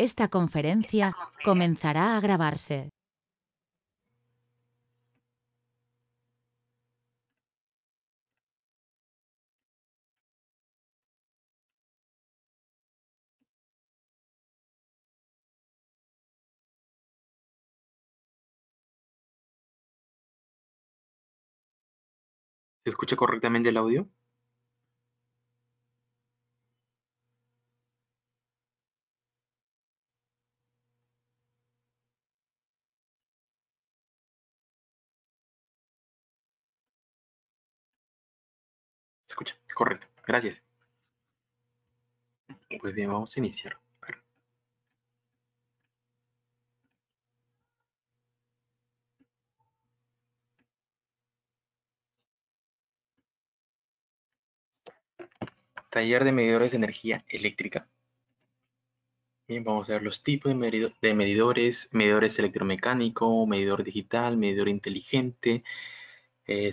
Esta conferencia comenzará a grabarse. ¿Se escucha correctamente el audio? ¿Se escucha? Correcto. Gracias. Pues bien, vamos a iniciar. A ver. Taller de medidores de energía eléctrica. Bien, vamos a ver los tipos de medidores, medidores electromecánico, medidor digital, medidor inteligente,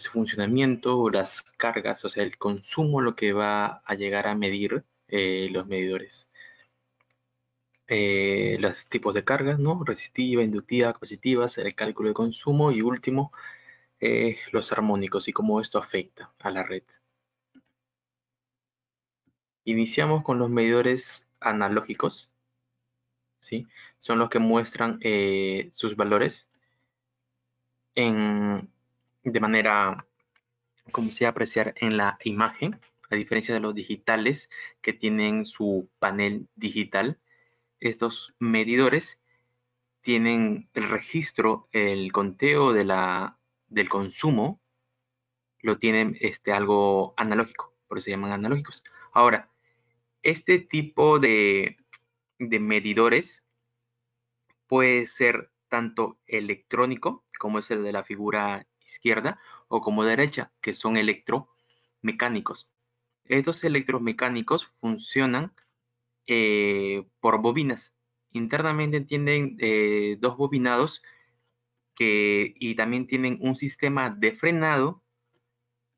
su funcionamiento, las cargas, o sea, el consumo, lo que va a llegar a medir los medidores. Los tipos de cargas, ¿no? Resistiva, inductiva, capacitivas, el cálculo de consumo y último, los armónicos y cómo esto afecta a la red. Iniciamos con los medidores analógicos, ¿sí? Son los que muestran sus valores de manera, como se apreciar en la imagen, a diferencia de los digitales que tienen su panel digital. Estos medidores tienen el registro, el conteo del consumo, lo tienen algo analógico, por eso se llaman analógicos. Ahora, este tipo de medidores puede ser tanto electrónico, como es el de la figura izquierda, o como derecha, que son electromecánicos. Estos electromecánicos funcionan por bobinas. Internamente tienen dos bobinados y también tienen un sistema de frenado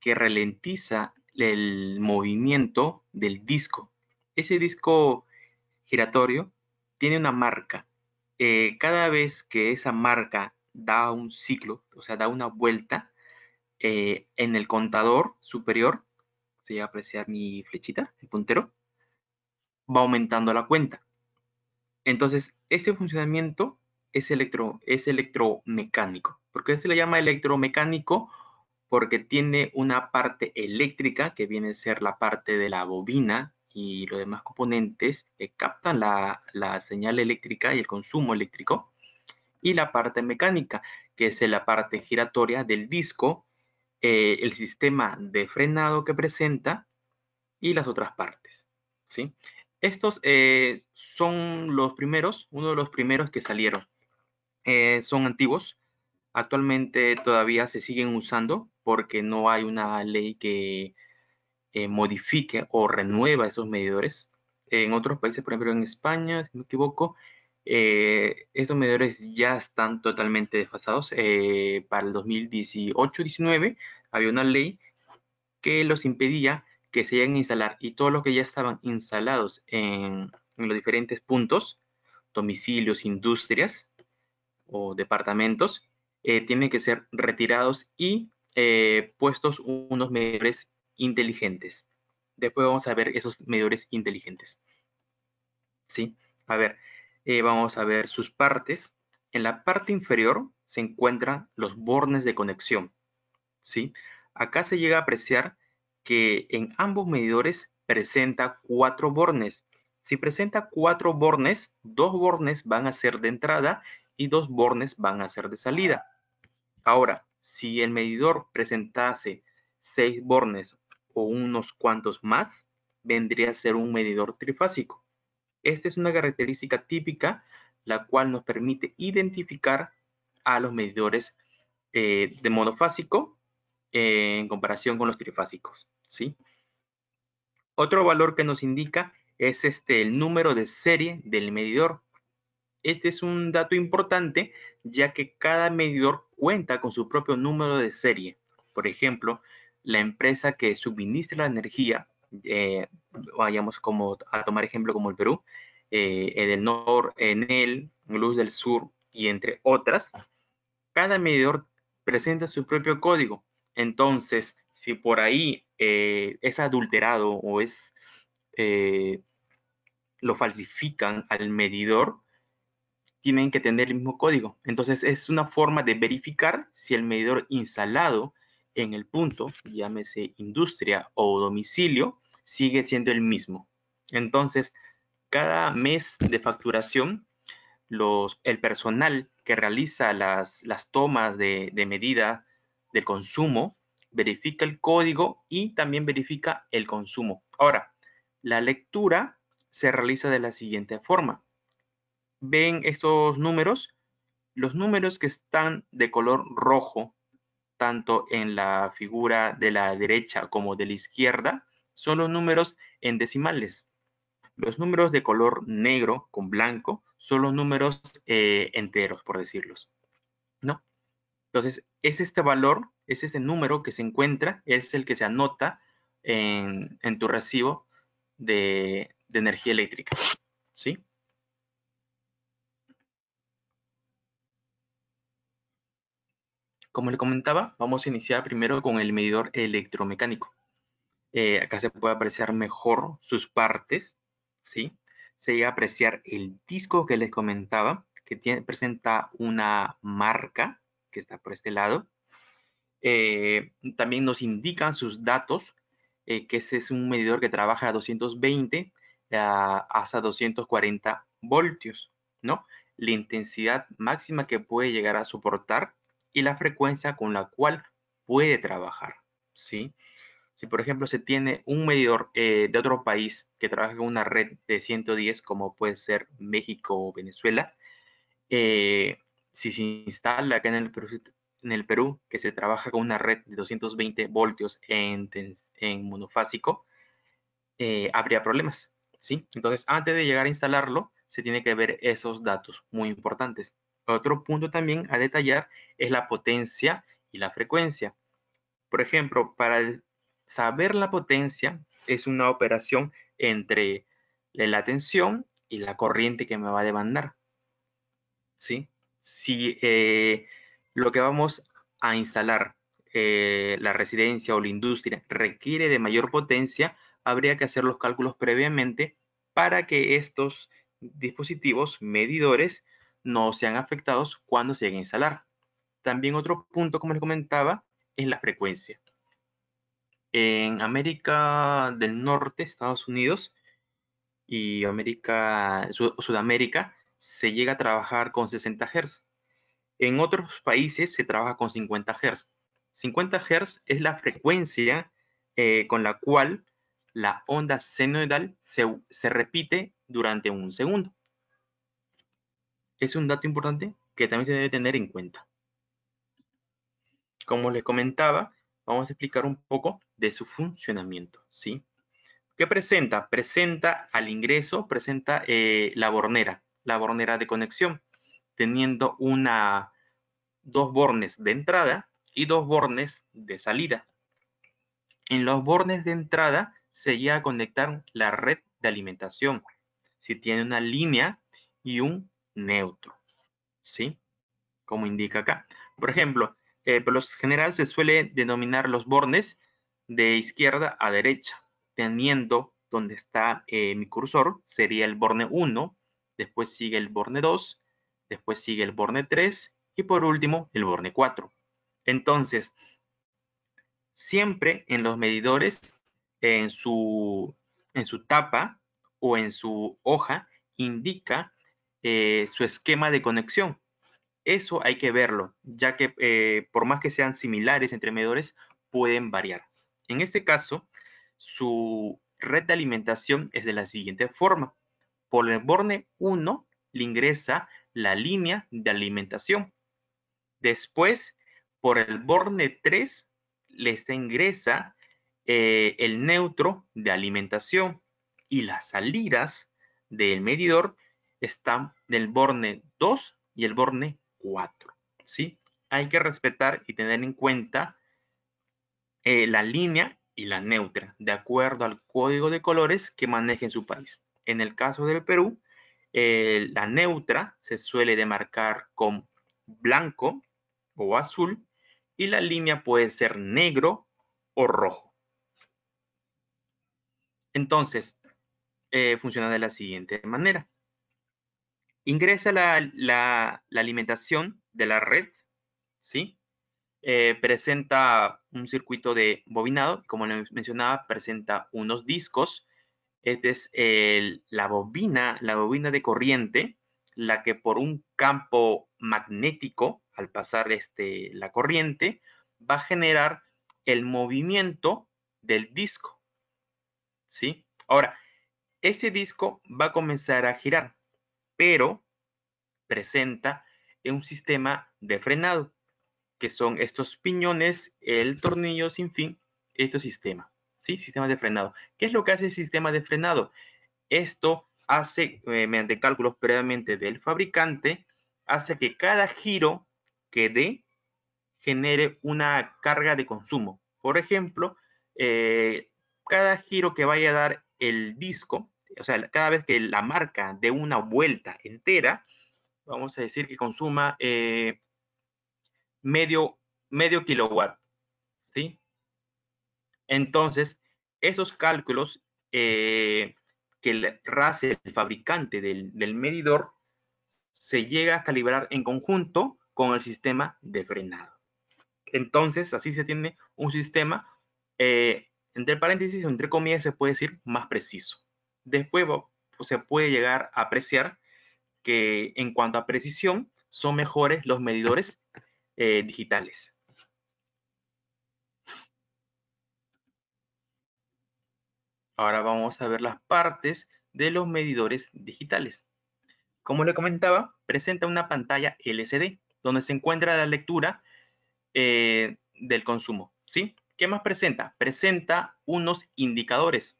que ralentiza el movimiento del disco. Ese disco giratorio tiene una marca. Cada vez que esa marca da un ciclo, o sea, da una vuelta, en el contador superior, se va a apreciar mi flechita, el puntero, va aumentando la cuenta. Entonces, ese funcionamiento es electromecánico. ¿Por qué se le llama electromecánico? Porque tiene una parte eléctrica, que viene a ser la parte de la bobina y los demás componentes que captan la señal eléctrica y el consumo eléctrico, y la parte mecánica, que es la parte giratoria del disco, el sistema de frenado que presenta y las otras partes, ¿sí? Estos son los primeros, uno de los primeros que salieron. Son antiguos, actualmente todavía se siguen usando porque no hay una ley que modifique o renueva esos medidores. En otros países, por ejemplo en España, si no me equivoco, esos medidores ya están totalmente desfasados. Para el 2018-19 había una ley que los impedía que se lleguen a instalar, y todos los que ya estaban instalados en los diferentes puntos, domicilios, industrias o departamentos, tienen que ser retirados y puestos unos medidores inteligentes. Después vamos a ver esos medidores inteligentes. ¿Sí? A ver, vamos a ver sus partes. En la parte inferior se encuentran los bornes de conexión. ¿Sí? Acá se llega a apreciar que en ambos medidores presenta 4 bornes. Si presenta 4 bornes, 2 bornes van a ser de entrada y 2 bornes van a ser de salida. Ahora, si el medidor presentase 6 bornes o unos cuantos más, vendría a ser un medidor trifásico. Esta es una característica típica, la cual nos permite identificar a los medidores de monofásico en comparación con los trifásicos, ¿sí? Otro valor que nos indica es el número de serie del medidor. Este es un dato importante, ya que cada medidor cuenta con su propio número de serie. Por ejemplo, la empresa que suministra la energía, vayamos a tomar ejemplo como el Perú, Edelnor, Enel, Luz del Sur y entre otras, cada medidor presenta su propio código. Entonces, si por ahí es adulterado o lo falsifican al medidor, tienen que tener el mismo código. Entonces, es una forma de verificar si el medidor instalado en el punto, llámese industria o domicilio, sigue siendo el mismo. Entonces, cada mes de facturación, el personal que realiza las tomas de medida del consumo verifica el código y también verifica el consumo. Ahora, la lectura se realiza de la siguiente forma. ¿Ven estos números? Los números que están de color rojo, tanto en la figura de la derecha como de la izquierda, son los números en decimales. Los números de color negro con blanco son los números enteros, por decirlos, ¿no? Entonces, es este valor, es este número que se encuentra, es el que se anota en tu recibo de energía eléctrica, ¿sí? Como le comentaba, vamos a iniciar primero con el medidor electromecánico. Acá se puede apreciar mejor sus partes, ¿sí? Se llega a apreciar el disco que les comentaba, que presenta una marca que está por este lado. También nos indican sus datos, que ese es un medidor que trabaja a 220 hasta 240 voltios, ¿no? La intensidad máxima que puede llegar a soportar y la frecuencia con la cual puede trabajar, ¿sí? Si, por ejemplo, se tiene un medidor de otro país que trabaja con una red de 110, como puede ser México o Venezuela, eh, si se instala acá en el Perú, que se trabaja con una red de 220 voltios en monofásico, habría problemas, ¿sí? Entonces, antes de llegar a instalarlo, se tiene que ver esos datos muy importantes. Otro punto también a detallar es la potencia y la frecuencia. Por ejemplo, para saber la potencia es una operación entre la tensión y la corriente que me va a demandar, ¿sí? Si lo que vamos a instalar, la residencia o la industria, requiere de mayor potencia, habría que hacer los cálculos previamente para que estos dispositivos medidores no sean afectados cuando se llegue a instalar. También otro punto, como les comentaba, es la frecuencia. En América del Norte, Estados Unidos y Sudamérica, se llega a trabajar con 60 Hz. En otros países se trabaja con 50 Hz. 50 Hz es la frecuencia con la cual la onda senoidal se repite durante un segundo. Es un dato importante que también se debe tener en cuenta. Como les comentaba, vamos a explicar un poco de su funcionamiento, ¿sí? ¿Qué presenta? Presenta al ingreso, presenta la bornera de conexión, teniendo dos bornes de entrada y dos bornes de salida. En los bornes de entrada se llega a conectar la red de alimentación, si tiene una línea y un neutro, ¿sí? Como indica acá. Por ejemplo, por lo general se suele denominar los bornes de izquierda a derecha, teniendo donde está mi cursor, sería el borne 1, después sigue el borne 2, después sigue el borne 3 y por último el borne 4. Entonces, siempre en los medidores, en su, en su tapa o en su hoja, indica su esquema de conexión. Eso hay que verlo, ya que por más que sean similares entre medidores, pueden variar. En este caso, su red de alimentación es de la siguiente forma. Por el borne 1 le ingresa la línea de alimentación. Después, por el borne 3 les ingresa el neutro de alimentación y las salidas del medidor están del borne 2 y el borne 4, ¿sí? Hay que respetar y tener en cuenta la línea y la neutra, de acuerdo al código de colores que maneje en su país. En el caso del Perú, La neutra se suele demarcar con blanco o azul y la línea puede ser negro o rojo. Entonces, funciona de la siguiente manera. Ingresa la alimentación de la red, ¿sí? Presenta un circuito de bobinado, como les mencionaba, presenta unos discos. Esta es la bobina de corriente, la que por un campo magnético, al pasar la corriente, va a generar el movimiento del disco, ¿sí? Ahora, ese disco va a comenzar a girar, pero presenta un sistema de frenado, que son estos piñones, el tornillo sin fin, este sistema, ¿sí? Sistema de frenado. ¿Qué es lo que hace el sistema de frenado? Esto hace, mediante cálculos previamente del fabricante, hace que cada giro que dé genere una carga de consumo. Por ejemplo, cada giro que vaya a dar el disco, o sea, cada vez que la marca dé una vuelta entera, vamos a decir que consuma medio kilowatt, ¿sí? Entonces, esos cálculos que hace el fabricante del medidor se llega a calibrar en conjunto con el sistema de frenado. Entonces, así se tiene un sistema, entre paréntesis o entre comillas, se puede decir más preciso. Después pues, se puede llegar a apreciar que en cuanto a precisión son mejores los medidores digitales. Ahora vamos a ver las partes de los medidores digitales. Como le comentaba, presenta una pantalla LCD donde se encuentra la lectura del consumo, ¿sí? ¿Qué más presenta? Presenta unos indicadores,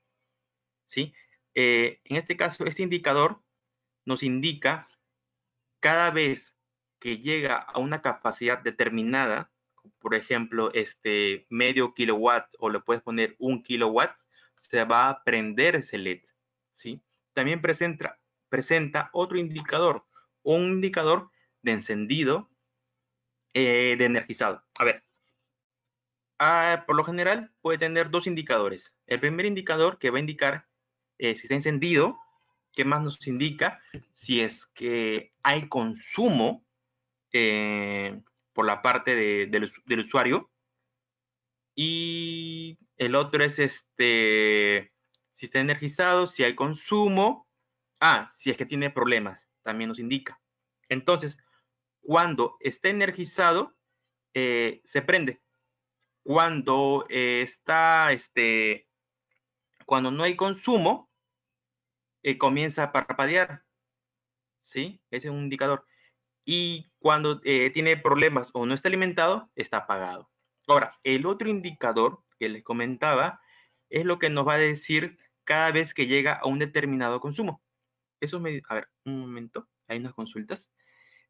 ¿sí? En este caso, este indicador nos indica cada vez que llega a una capacidad determinada, por ejemplo, medio kilowatt o le puedes poner 1 kilowatt, se va a prender ese LED, ¿sí? También presenta otro indicador, un indicador de encendido de energizado. A ver, por lo general puede tener dos indicadores. El primer indicador que va a indicar si está encendido, ¿qué más nos indica? Si es que hay consumo por la parte del usuario. Y el otro es si está energizado, si hay consumo. Si es que tiene problemas, también nos indica. Entonces, cuando está energizado, se prende. Cuando cuando no hay consumo, comienza a parpadear, ¿sí? Ese es un indicador. Y cuando tiene problemas o no está alimentado, está apagado. Ahora, el otro indicador que les comentaba es lo que nos va a decir cada vez que llega a un determinado consumo. A ver, un momento, hay unas consultas.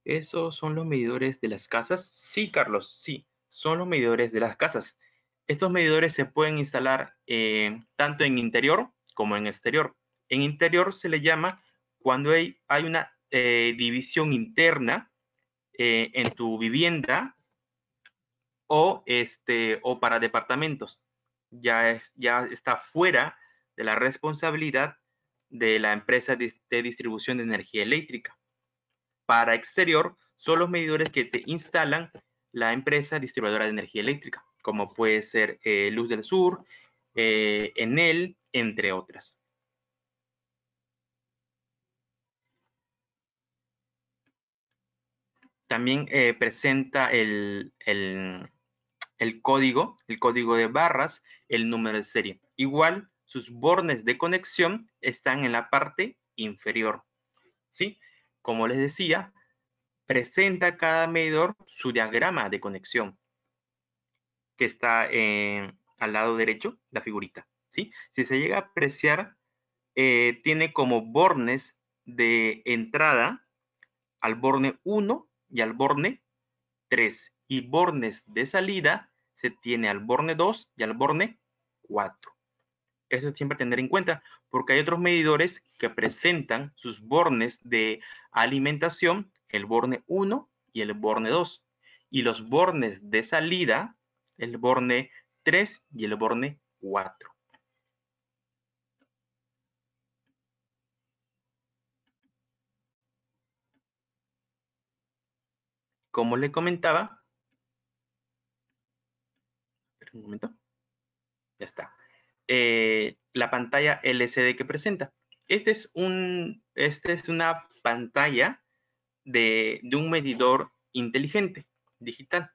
¿Esos son los medidores de las casas? Sí, Carlos, sí, son los medidores de las casas. Estos medidores se pueden instalar tanto en interior como en exterior. En interior se le llama cuando hay una división interna en tu vivienda o para departamentos. Ya está fuera de la responsabilidad de la empresa de distribución de energía eléctrica. Para exterior son los medidores que te instalan la empresa distribuidora de energía eléctrica, como puede ser Luz del Sur, Enel, entre otras. También presenta el código de barras, el número de serie. Igual, sus bornes de conexión están en la parte inferior, ¿sí? Como les decía, presenta cada medidor su diagrama de conexión, que está al lado derecho, la figurita, ¿sí? Si se llega a apreciar, tiene como bornes de entrada al borne 1 y al borne 3, y bornes de salida se tiene al borne 2 y al borne 4. Eso siempre tener en cuenta, porque hay otros medidores que presentan sus bornes de alimentación, el borne 1 y el borne 2, y los bornes de salida, el borne 3 y el borne 4. Como le comentaba, un momento, ya está. La pantalla LCD que presenta. Esta es una pantalla de un medidor inteligente digital.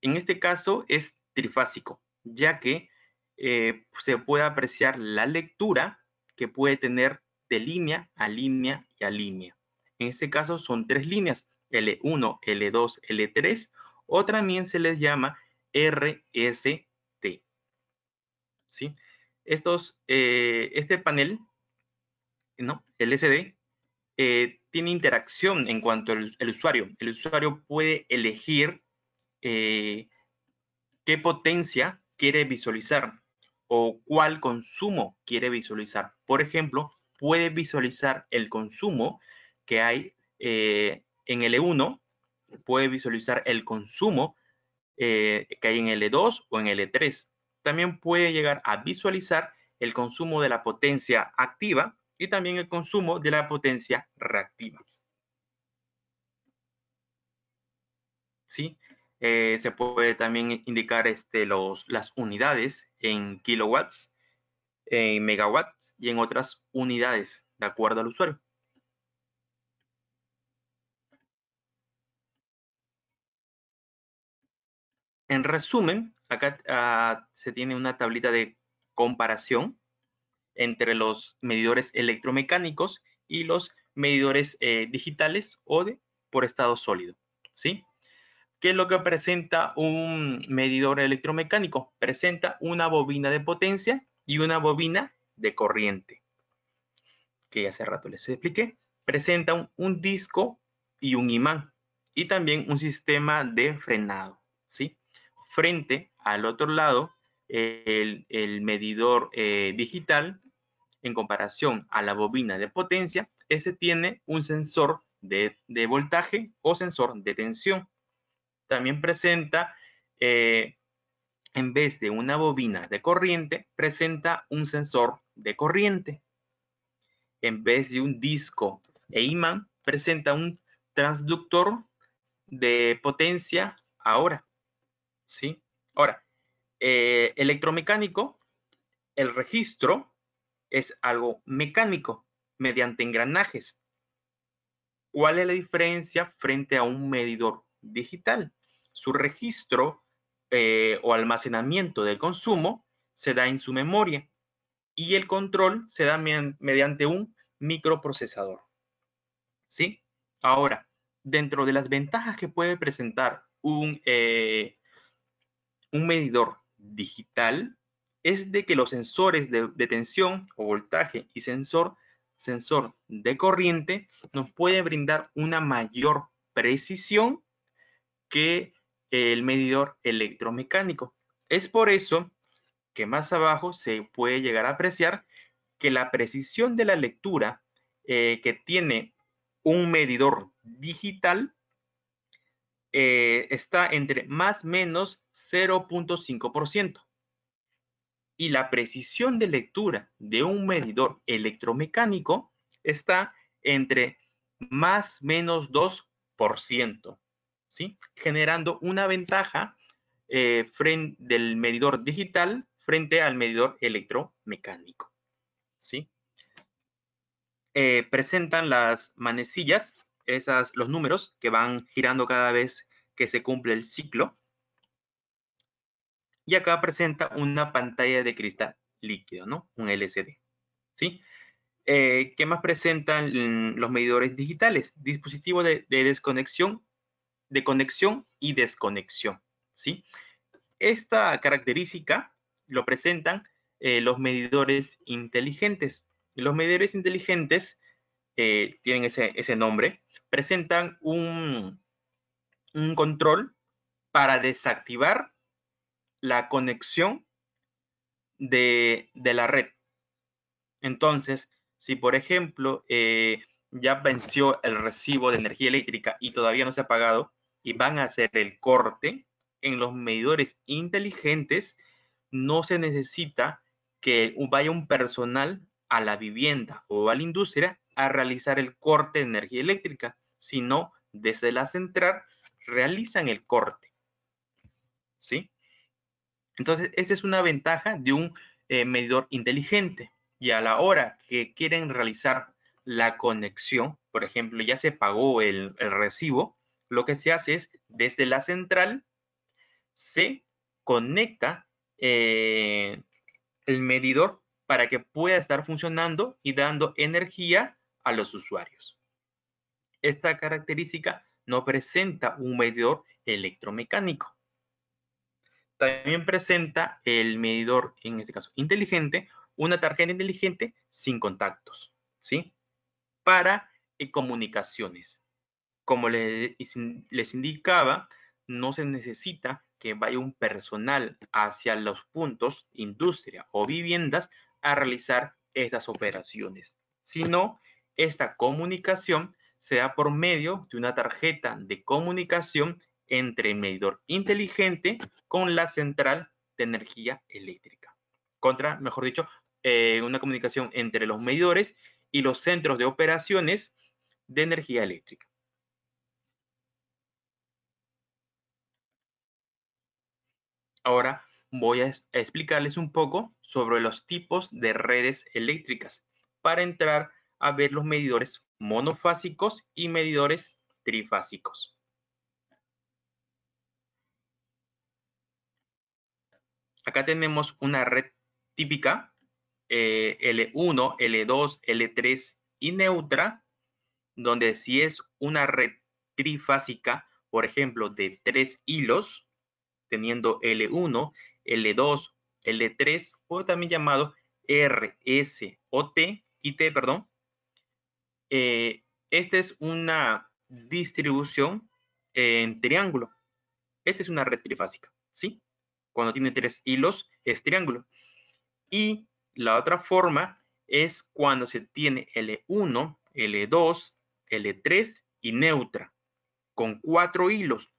En este caso es trifásico, ya que se puede apreciar la lectura que puede tener de línea a línea y a línea. En este caso son 3 líneas, L1, L2, L3, o también se les llama RST. ¿Sí? Este panel, ¿no? LCD, tiene interacción en cuanto al usuario. El usuario puede elegir qué potencia quiere visualizar o cuál consumo quiere visualizar. Por ejemplo, puede visualizar el consumo que hay en L1, puede visualizar el consumo que hay en L2 o en L3. También puede llegar a visualizar el consumo de la potencia activa y también el consumo de la potencia reactiva. ¿Sí? Se puede también indicar las unidades en kilowatts, en megawatts y en otras unidades de acuerdo al usuario. En resumen, acá se tiene una tablita de comparación entre los medidores electromecánicos y los medidores digitales o por estado sólido. ¿Sí? ¿Qué es lo que presenta un medidor electromecánico? Presenta una bobina de potencia y una bobina de corriente, que hace rato les expliqué. Presenta un disco y un imán, y también un sistema de frenado. ¿Sí? Frente al otro lado, el medidor digital, en comparación a la bobina de potencia, ese tiene un sensor de voltaje o sensor de tensión. También presenta, en vez de una bobina de corriente, presenta un sensor de corriente. En vez de un disco e imán, presenta un transductor de potencia ahora. ¿Sí? Ahora, electromecánico, el registro es algo mecánico mediante engranajes. ¿Cuál es la diferencia frente a un medidor digital? Su registro o almacenamiento del consumo se da en su memoria y el control se da mediante un microprocesador. ¿Sí? Ahora, dentro de las ventajas que puede presentar un medidor digital es de que los sensores de tensión o voltaje y sensor de corriente nos puede brindar una mayor precisión que el medidor electromecánico. Es por eso que más abajo se puede llegar a apreciar que la precisión de la lectura que tiene un medidor digital está entre más o menos 0.5%. Y la precisión de lectura de un medidor electromecánico está entre más o menos 2%, ¿sí? Generando una ventaja del medidor digital frente al medidor electromecánico, ¿sí? Presentan las manecillas, los números que van girando cada vez que se cumple el ciclo. Y acá presenta una pantalla de cristal líquido, ¿no? Un LCD, ¿sí? ¿Qué más presentan los medidores digitales? Dispositivo de desconexión, de conexión y desconexión, ¿sí? Esta característica lo presentan los medidores inteligentes. Los medidores inteligentes tienen ese nombre, presentan un control para desactivar la conexión de la red. Entonces, si por ejemplo ya venció el recibo de energía eléctrica y todavía no se ha pagado y van a hacer el corte, en los medidores inteligentes no se necesita que vaya un personal a la vivienda o a la industria a realizar el corte de energía eléctrica, sino desde la central realizan el corte, ¿sí? Entonces, esa es una ventaja de un medidor inteligente. Y a la hora que quieren realizar la conexión, por ejemplo, ya se pagó el recibo, lo que se hace es desde la central se conecta el medidor para que pueda estar funcionando y dando energía a los usuarios. Esta característica no presenta un medidor electromecánico. También presenta el medidor, en este caso inteligente, una tarjeta inteligente sin contactos, ¿sí? Para comunicaciones. Como les indicaba, no se necesita que vaya un personal hacia los puntos, industria o viviendas, a realizar estas operaciones, sino esta comunicación se da por medio de una tarjeta de comunicación entre el medidor inteligente con la central de energía eléctrica. Mejor dicho, una comunicación entre los medidores y los centros de operaciones de energía eléctrica. Ahora voy a explicarles un poco sobre los tipos de redes eléctricas para entrar a ver los medidores monofásicos y medidores trifásicos. Acá tenemos una red típica, L1, L2, L3 y neutra, donde si es una red trifásica, por ejemplo, de 3 hilos, teniendo L1, L2, L3, o también llamado R, S o T, y T, perdón. Esta es una distribución en triángulo. Esta es una red trifásica, ¿sí? Cuando tiene 3 hilos es triángulo. Y la otra forma es cuando se tiene L1, L2, L3 y neutra, con 4 hilos.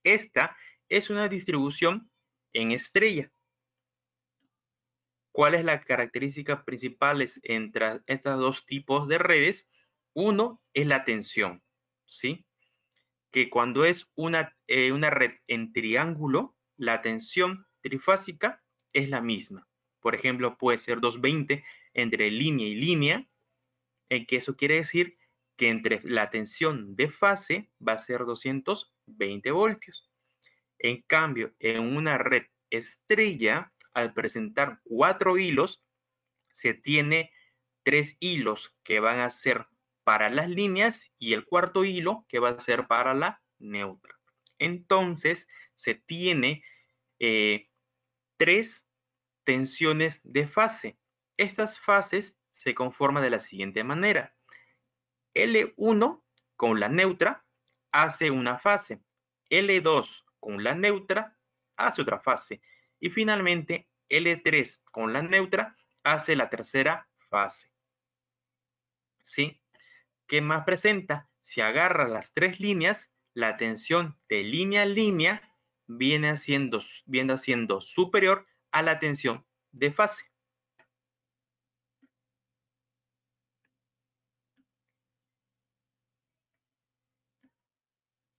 Esta es una distribución en estrella. ¿Cuál es la característica principales entre estos dos tipos de redes? Uno es la tensión, ¿sí? Que cuando es una red en triángulo, la tensión trifásica es la misma. Por ejemplo, puede ser 220 entre línea y línea, en que eso quiere decir que entre la tensión de fase va a ser 220 voltios. En cambio, en una red estrella, al presentar 4 hilos, se tiene 3 hilos que van a ser para las líneas y el cuarto hilo que va a ser para la neutra. Entonces, se tiene 3 tensiones de fase. Estas fases se conforman de la siguiente manera. L1 con la neutra hace una fase. L2 con la neutra hace otra fase. Y finalmente L3 con la neutra hace la tercera fase. ¿Sí? ¿Qué más presenta? Si agarra las 3 líneas, la tensión de línea a línea viene siendo superior a la tensión de fase.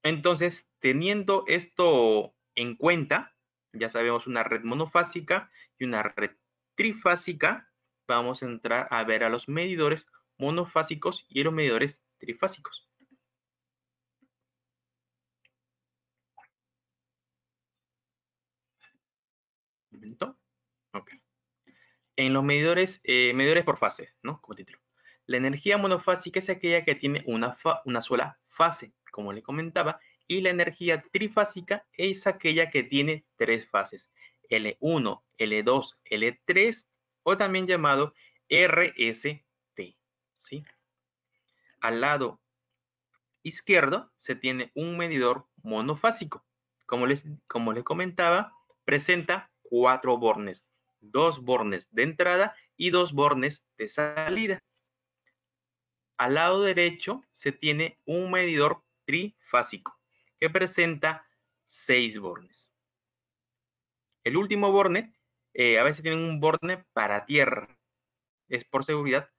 Entonces, teniendo esto en cuenta, ya sabemos una red monofásica y una red trifásica, vamos a entrar a ver a los medidores monofásicos y a los medidores trifásicos. ¿Un momento? Ok. En los medidores, medidores por fases, ¿no? Como título. La energía monofásica es aquella que tiene una sola fase, como le comentaba, y la energía trifásica es aquella que tiene 3 fases, L1, L2, L3, o también llamado RST, ¿sí? Al lado izquierdo se tiene un medidor monofásico. Como les comentaba, presenta 4 bornes 2 bornes de entrada y 2 bornes de salida. Al lado derecho se tiene un medidor trifásico que presenta 6 bornes. El último borne, a veces tienen un borne para tierra. Es por seguridad,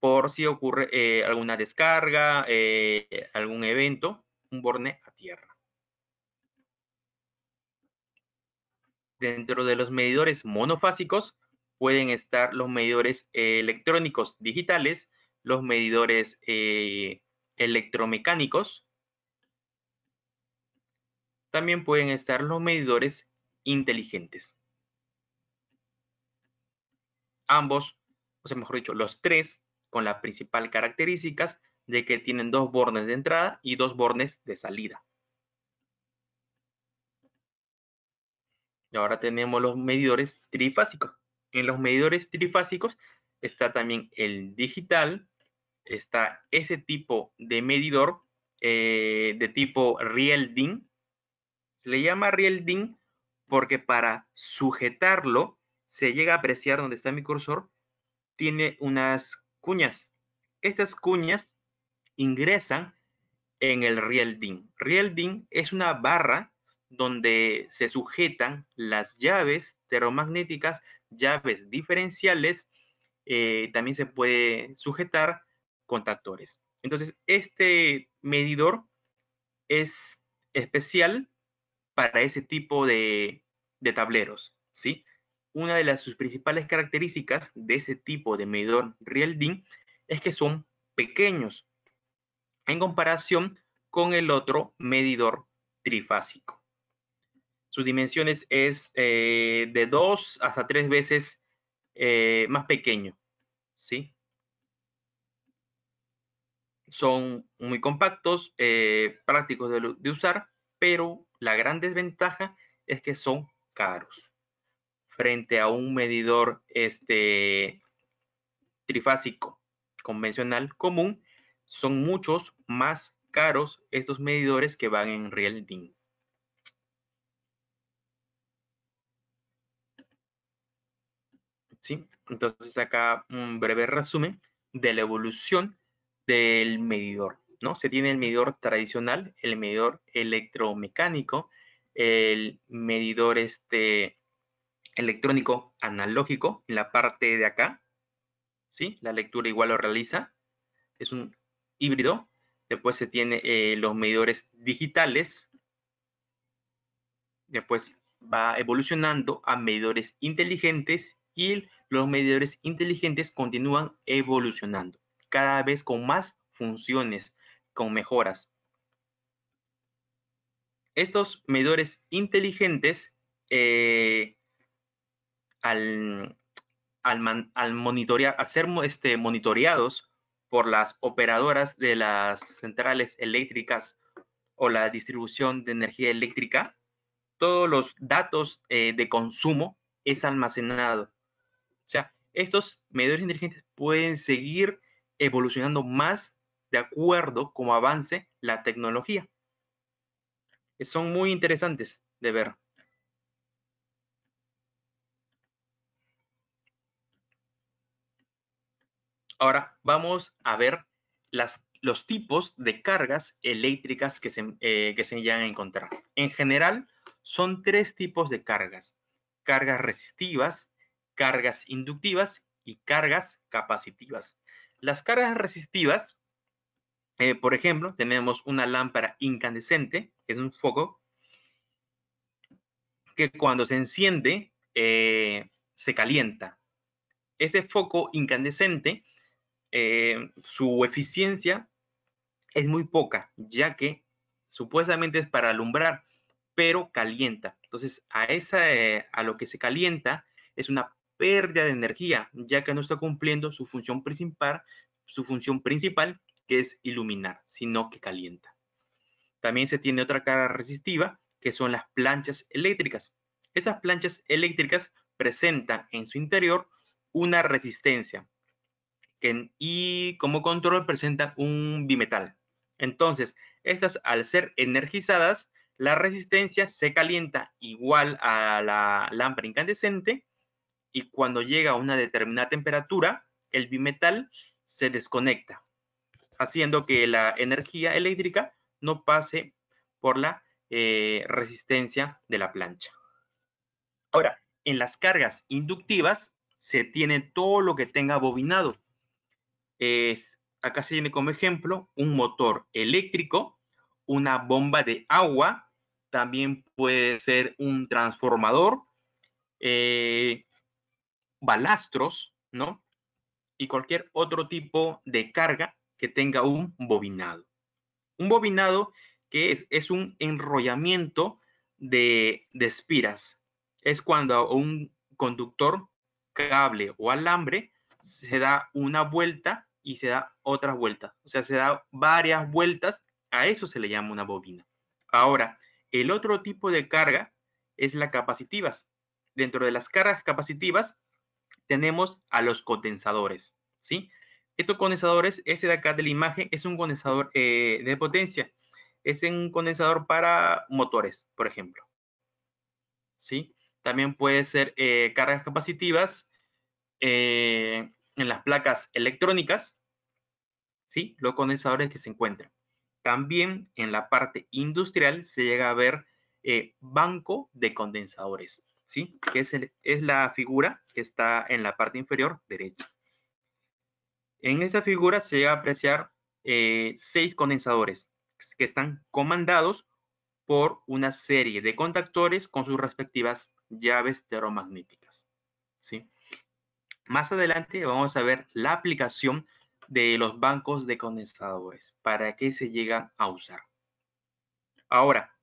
por si ocurre alguna descarga, algún evento, un borne a tierra. Dentro de los medidores monofásicos pueden estar los medidores electrónicos digitales, los medidores electromecánicos. También pueden estar los medidores inteligentes. Ambos, o sea, mejor dicho, los tres, con la principal características de que tienen 2 bornes de entrada y 2 bornes de salida. Y ahora tenemos los medidores trifásicos. En los medidores trifásicos está también el digital, está ese tipo de medidor de tipo Real-DIN. Se le llama Real-DIN porque para sujetarlo se llega a apreciar donde está mi cursor, tiene unas cuñas. Estas cuñas ingresan en el Real-DIN. Real-DIN es una barra donde se sujetan las llaves termomagnéticas, llaves diferenciales, también se puede sujetar contactores. Entonces, este medidor es especial para ese tipo de tableros, ¿sí? Una de sus principales características de ese tipo de medidor Real-DIN es que son pequeños en comparación con el otro medidor trifásico. Sus dimensiones es de 2 hasta 3 veces más pequeño, ¿sí? Son muy compactos, prácticos de usar, pero la gran desventaja es que son caros. Frente a un medidor trifásico convencional común, son muchos más caros estos medidores que van en Real-DIN. ¿Sí? Entonces acá un breve resumen de la evolución del medidor, ¿no? Se tiene el medidor tradicional, el medidor electromecánico, el medidor electrónico analógico en la parte de acá, ¿sí? La lectura igual lo realiza, es un híbrido. Después se tiene los medidores digitales, después va evolucionando a medidores inteligentes y los medidores inteligentes continúan evolucionando, cada vez con más funciones, con mejoras. Estos medidores inteligentes, al ser monitoreados por las operadoras de las centrales eléctricas o la distribución de energía eléctrica, todos los datos de consumo es almacenado. O sea, estos medidores inteligentes pueden seguir evolucionando más de acuerdo como avance la tecnología. Son muy interesantes de ver. Ahora vamos a ver los tipos de cargas eléctricas que se llegan a encontrar. En general, son 3 tipos de cargas: cargas resistivas, cargas inductivas y cargas capacitivas. Las cargas resistivas, por ejemplo, tenemos una lámpara incandescente, que es un foco, que cuando se enciende, se calienta. Este foco incandescente, su eficiencia es muy poca, ya que supuestamente es para alumbrar, pero calienta. Entonces, a lo que se calienta es una pérdida de energía, ya que no está cumpliendo su función principal, que es iluminar, sino que calienta. También se tiene otra carga resistiva, que son las planchas eléctricas. Estas planchas eléctricas presentan en su interior una resistencia y como control presentan un bimetal. Entonces, estas, al ser energizadas, la resistencia se calienta igual a la lámpara incandescente y cuando llega a una determinada temperatura, el bimetal se desconecta, haciendo que la energía eléctrica no pase por la resistencia de la plancha. Ahora, en las cargas inductivas se tiene todo lo que tenga bobinado. Acá se tiene como ejemplo un motor eléctrico, una bomba de agua, también puede ser un transformador, balastros, ¿no? Y cualquier otro tipo de carga que tenga un bobinado. Un bobinado que es un enrollamiento de espiras. Es cuando a un conductor, cable o alambre se da una vuelta y se da otra vuelta. O sea, se da varias vueltas. A eso se le llama una bobina. Ahora, el otro tipo de carga es la capacitivas. Dentro de las cargas capacitivas tenemos a los condensadores, ¿sí? Estos condensadores, ese de acá de la imagen, es un condensador de potencia. Es un condensador para motores, por ejemplo, ¿sí? También puede ser cargas capacitivas en las placas electrónicas, ¿sí? Los condensadores que se encuentran. También en la parte industrial se llega a ver banco de condensadores, ¿sí? Que es la figura que está en la parte inferior derecha. En esta figura se llega a apreciar 6 condensadores que están comandados por una serie de contactores con sus respectivas llaves ferromagnéticas, ¿sí? Más adelante vamos a ver la aplicación de los bancos de condensadores, para qué se llegan a usar. Ahora,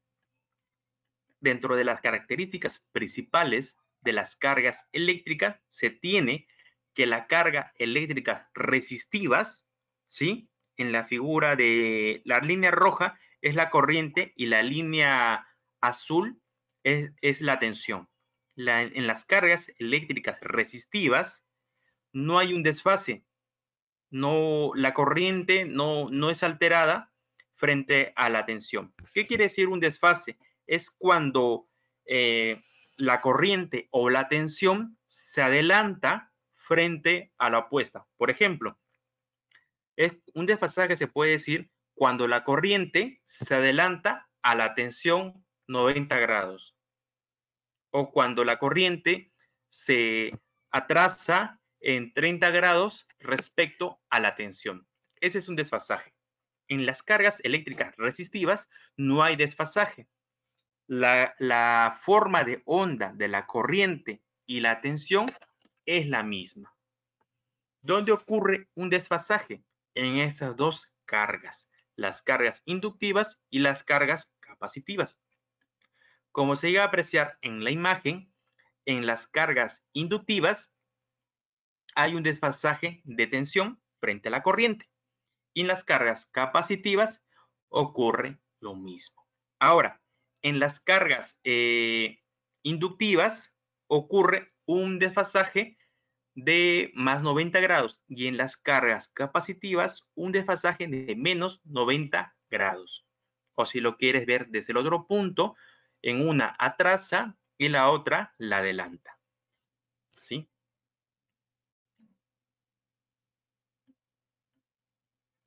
dentro de las características principales de las cargas eléctricas, se tiene que la carga eléctrica resistivas, ¿sí? En la figura de la línea roja es la corriente y la línea azul es la tensión. En las cargas eléctricas resistivas no hay un desfase, no, la corriente no es alterada frente a la tensión. ¿Qué quiere decir un desfase? Es cuando la corriente o la tensión se adelanta frente a la opuesta. Por ejemplo, es un desfasaje que se puede decir cuando la corriente se adelanta a la tensión 90 grados o cuando la corriente se atrasa en 30 grados respecto a la tensión. Ese es un desfasaje. En las cargas eléctricas resistivas no hay desfasaje. La forma de onda de la corriente y la tensión es la misma. ¿Dónde ocurre un desfasaje? En esas dos cargas, las cargas inductivas y las cargas capacitivas. Como se llega a apreciar en la imagen, en las cargas inductivas hay un desfasaje de tensión frente a la corriente y en las cargas capacitivas ocurre lo mismo. Ahora, en las cargas inductivas ocurre un desfasaje de más 90 grados y en las cargas capacitivas un desfasaje de menos 90 grados. O si lo quieres ver desde el otro punto, en una atrasa y la otra la adelanta. ¿Sí?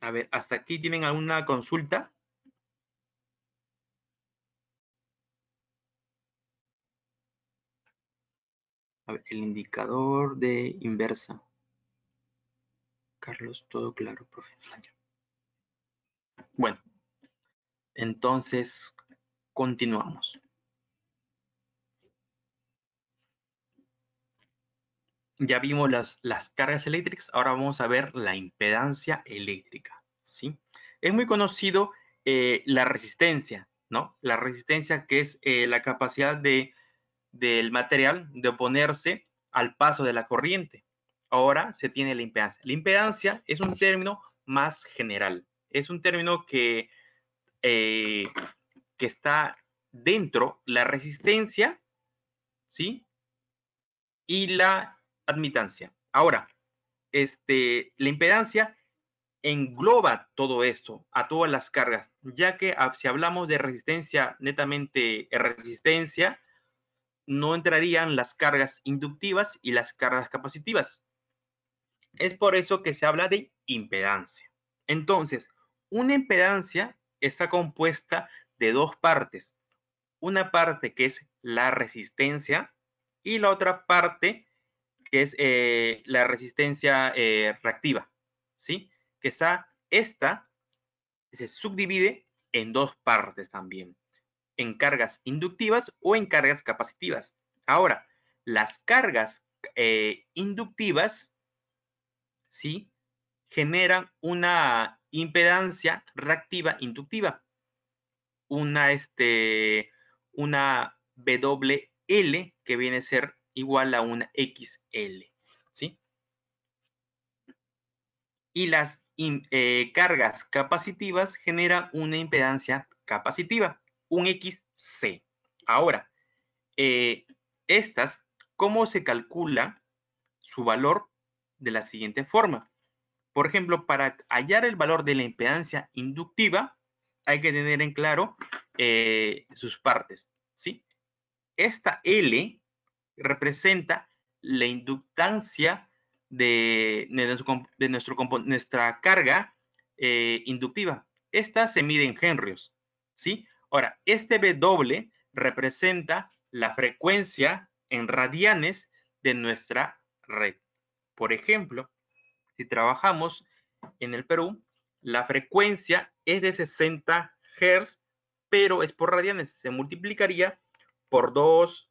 A ver, ¿hasta aquí tienen alguna consulta? A ver, el indicador de inversa. Carlos, todo claro, profe. Bueno, entonces continuamos. Ya vimos las cargas eléctricas, ahora vamos a ver la impedancia eléctrica, ¿sí? Es muy conocido la resistencia, ¿no? La resistencia que es la capacidad del material de oponerse al paso de la corriente. Ahora se tiene la impedancia. La impedancia es un término más general, es un término que está dentro la resistencia, ¿sí? Y la admitancia. Ahora, la impedancia engloba todo esto, a todas las cargas, ya que si hablamos de resistencia, netamente resistencia, no entrarían las cargas inductivas y las cargas capacitivas. Es por eso que se habla de impedancia. Entonces, una impedancia está compuesta de dos partes. Una parte que es la resistencia y la otra parte que es la resistencia reactiva, ¿sí? Que esta se subdivide en dos partes también, en cargas inductivas o en cargas capacitivas. Ahora, las cargas inductivas, ¿sí? Generan una impedancia reactiva inductiva, una WL que viene a ser igual a una XL, ¿sí? Y las cargas capacitivas generan una impedancia capacitiva, un XC. Ahora, estas, ¿cómo se calcula su valor? De la siguiente forma. Por ejemplo, para hallar el valor de la impedancia inductiva, hay que tener en claro sus partes, ¿sí? Esta L representa la inductancia de nuestra carga inductiva. Esta se mide en henrios, ¿sí? Ahora, este W representa la frecuencia en radianes de nuestra red. Por ejemplo, si trabajamos en el Perú, la frecuencia es de 60 Hz, pero es por radianes. Se multiplicaría por 2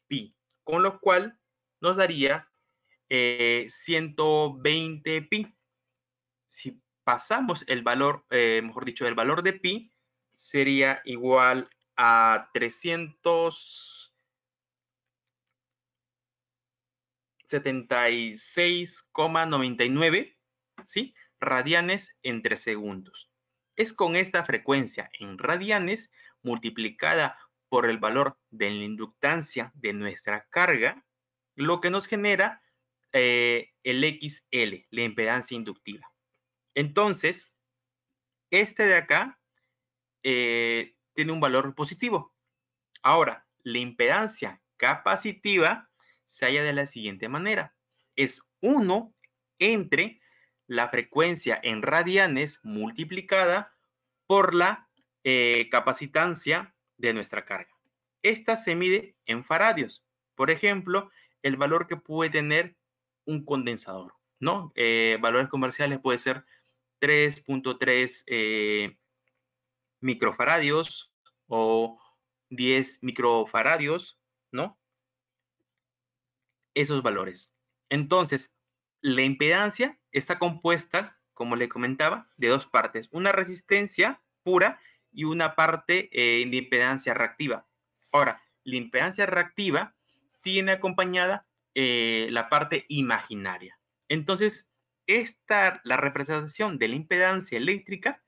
pi, con lo cual nos daría 120 pi. Si pasamos el valor, mejor dicho, el valor de pi, sería igual a 376,99, ¿sí? Radianes entre segundos. Es con esta frecuencia en radianes multiplicada por el valor de la inductancia de nuestra carga, lo que nos genera el XL, la impedancia inductiva. Entonces, este de acá tiene un valor positivo. Ahora, la impedancia capacitiva se halla de la siguiente manera. Es 1 entre la frecuencia en radianes multiplicada por la capacitancia de nuestra carga. Esta se mide en faradios. Por ejemplo, el valor que puede tener un condensador, ¿no? Valores comerciales puede ser 3.3 microfaradios o 10 microfaradios, ¿no? Esos valores. Entonces, la impedancia está compuesta, como le comentaba, de dos partes. Una resistencia pura y una parte de impedancia reactiva. Ahora, la impedancia reactiva tiene acompañada la parte imaginaria. Entonces, la representación de la impedancia eléctrica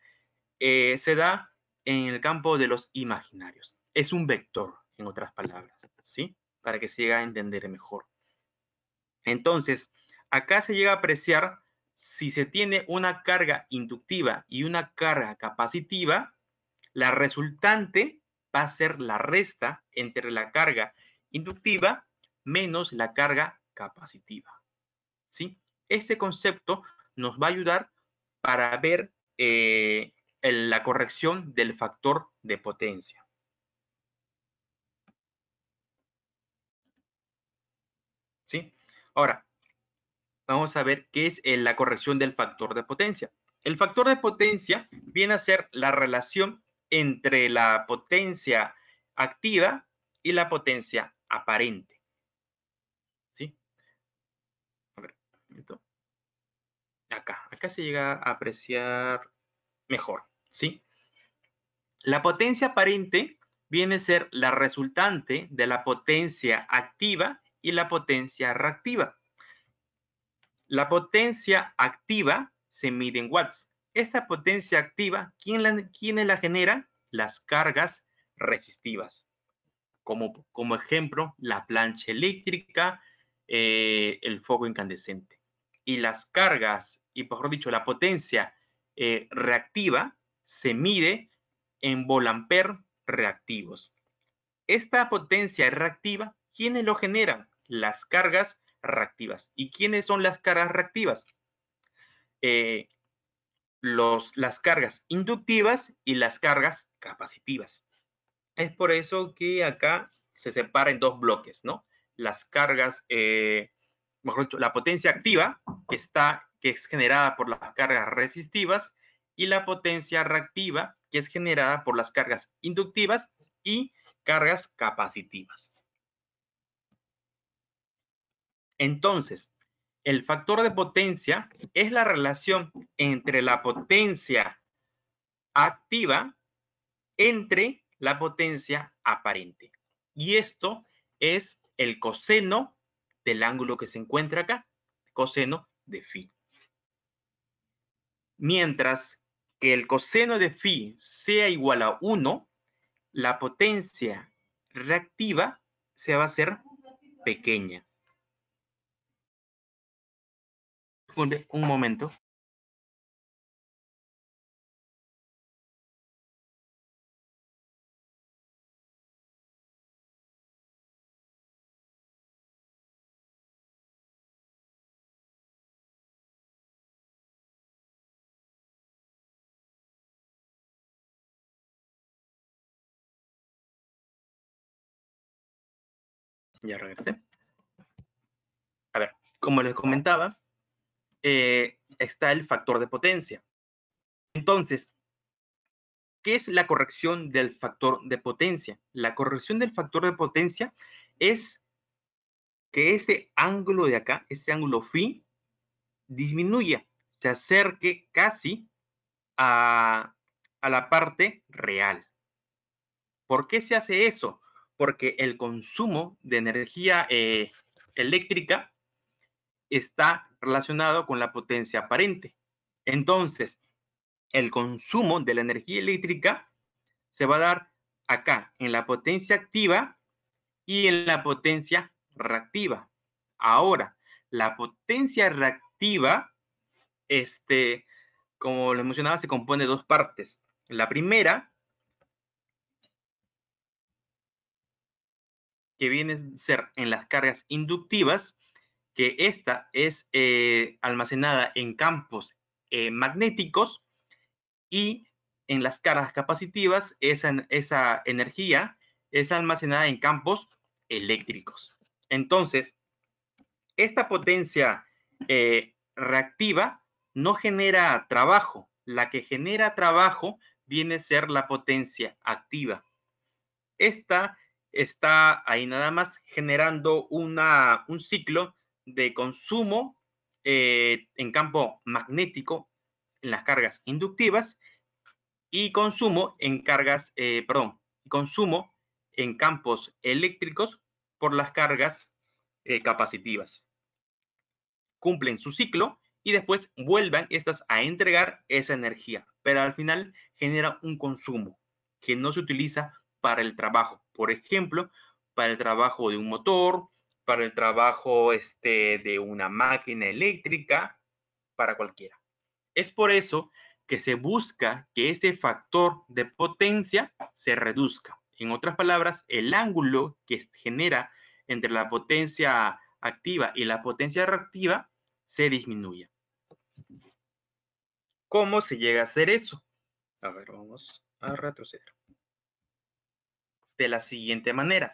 se da en el campo de los imaginarios. Es un vector, en otras palabras, ¿sí? Para que se llegue a entender mejor. Entonces, acá se llega a apreciar si se tiene una carga inductiva y una carga capacitiva, la resultante va a ser la resta entre la carga inductiva menos la carga capacitiva, ¿sí? Este concepto nos va a ayudar para ver la corrección del factor de potencia. ¿Sí? Ahora, vamos a ver qué es la corrección del factor de potencia. El factor de potencia viene a ser la relación entre la potencia activa y la potencia aparente. ¿Sí? A ver, acá se llega a apreciar mejor. ¿Sí? La potencia aparente viene a ser la resultante de la potencia activa y la potencia reactiva. La potencia activa se mide en watts. Esta potencia activa, ¿quiénes la generan? Las cargas resistivas. Como ejemplo, la plancha eléctrica, el foco incandescente. Y las cargas, y mejor dicho, la potencia reactiva se mide en volamper reactivos. Esta potencia reactiva ¿Quiénes lo generan? Las cargas reactivas. ¿Y quiénes son las cargas reactivas? Las cargas inductivas y las cargas capacitivas. Es por eso que acá se separa en dos bloques, ¿no? Las cargas, mejor dicho, la potencia activa, que es generada por las cargas resistivas, y la potencia reactiva, que es generada por las cargas inductivas y cargas capacitivas. Entonces, el factor de potencia es la relación entre la potencia activa entre la potencia aparente. Y esto es el coseno del ángulo que se encuentra acá, coseno de phi. Mientras que el coseno de phi sea igual a 1, la potencia reactiva se va a hacer pequeña. Un momento. Ya regresé. A ver, como les comentaba, está el factor de potencia. Entonces, ¿qué es la corrección del factor de potencia? La corrección del factor de potencia es que este ángulo de acá, este ángulo phi, disminuya, se acerque casi a la parte real. ¿Por qué se hace eso? Porque el consumo de energía eléctrica está relacionado con la potencia aparente. Entonces, el consumo de la energía eléctrica se va a dar acá, en la potencia activa y en la potencia reactiva. Ahora, la potencia reactiva, como les mencionaba, se compone de dos partes. La primera, que viene a ser en las cargas inductivas, que esta es almacenada en campos magnéticos, y en las cargas capacitivas esa energía es almacenada en campos eléctricos. Entonces, esta potencia reactiva no genera trabajo. La que genera trabajo viene a ser la potencia activa. Esta está ahí nada más generando un ciclo de consumo en campo magnético en las cargas inductivas y consumo en consumo en campos eléctricos por las cargas capacitivas. Cumplen su ciclo y después vuelvan estas a entregar esa energía, pero al final genera un consumo que no se utiliza para el trabajo. Por ejemplo, para el trabajo de un motor, para el trabajo de una máquina eléctrica, para cualquiera. Es por eso que se busca que este factor de potencia se reduzca. En otras palabras, el ángulo que genera entre la potencia activa y la potencia reactiva se disminuya. ¿Cómo se llega a hacer eso? A ver, vamos a retroceder. De la siguiente manera.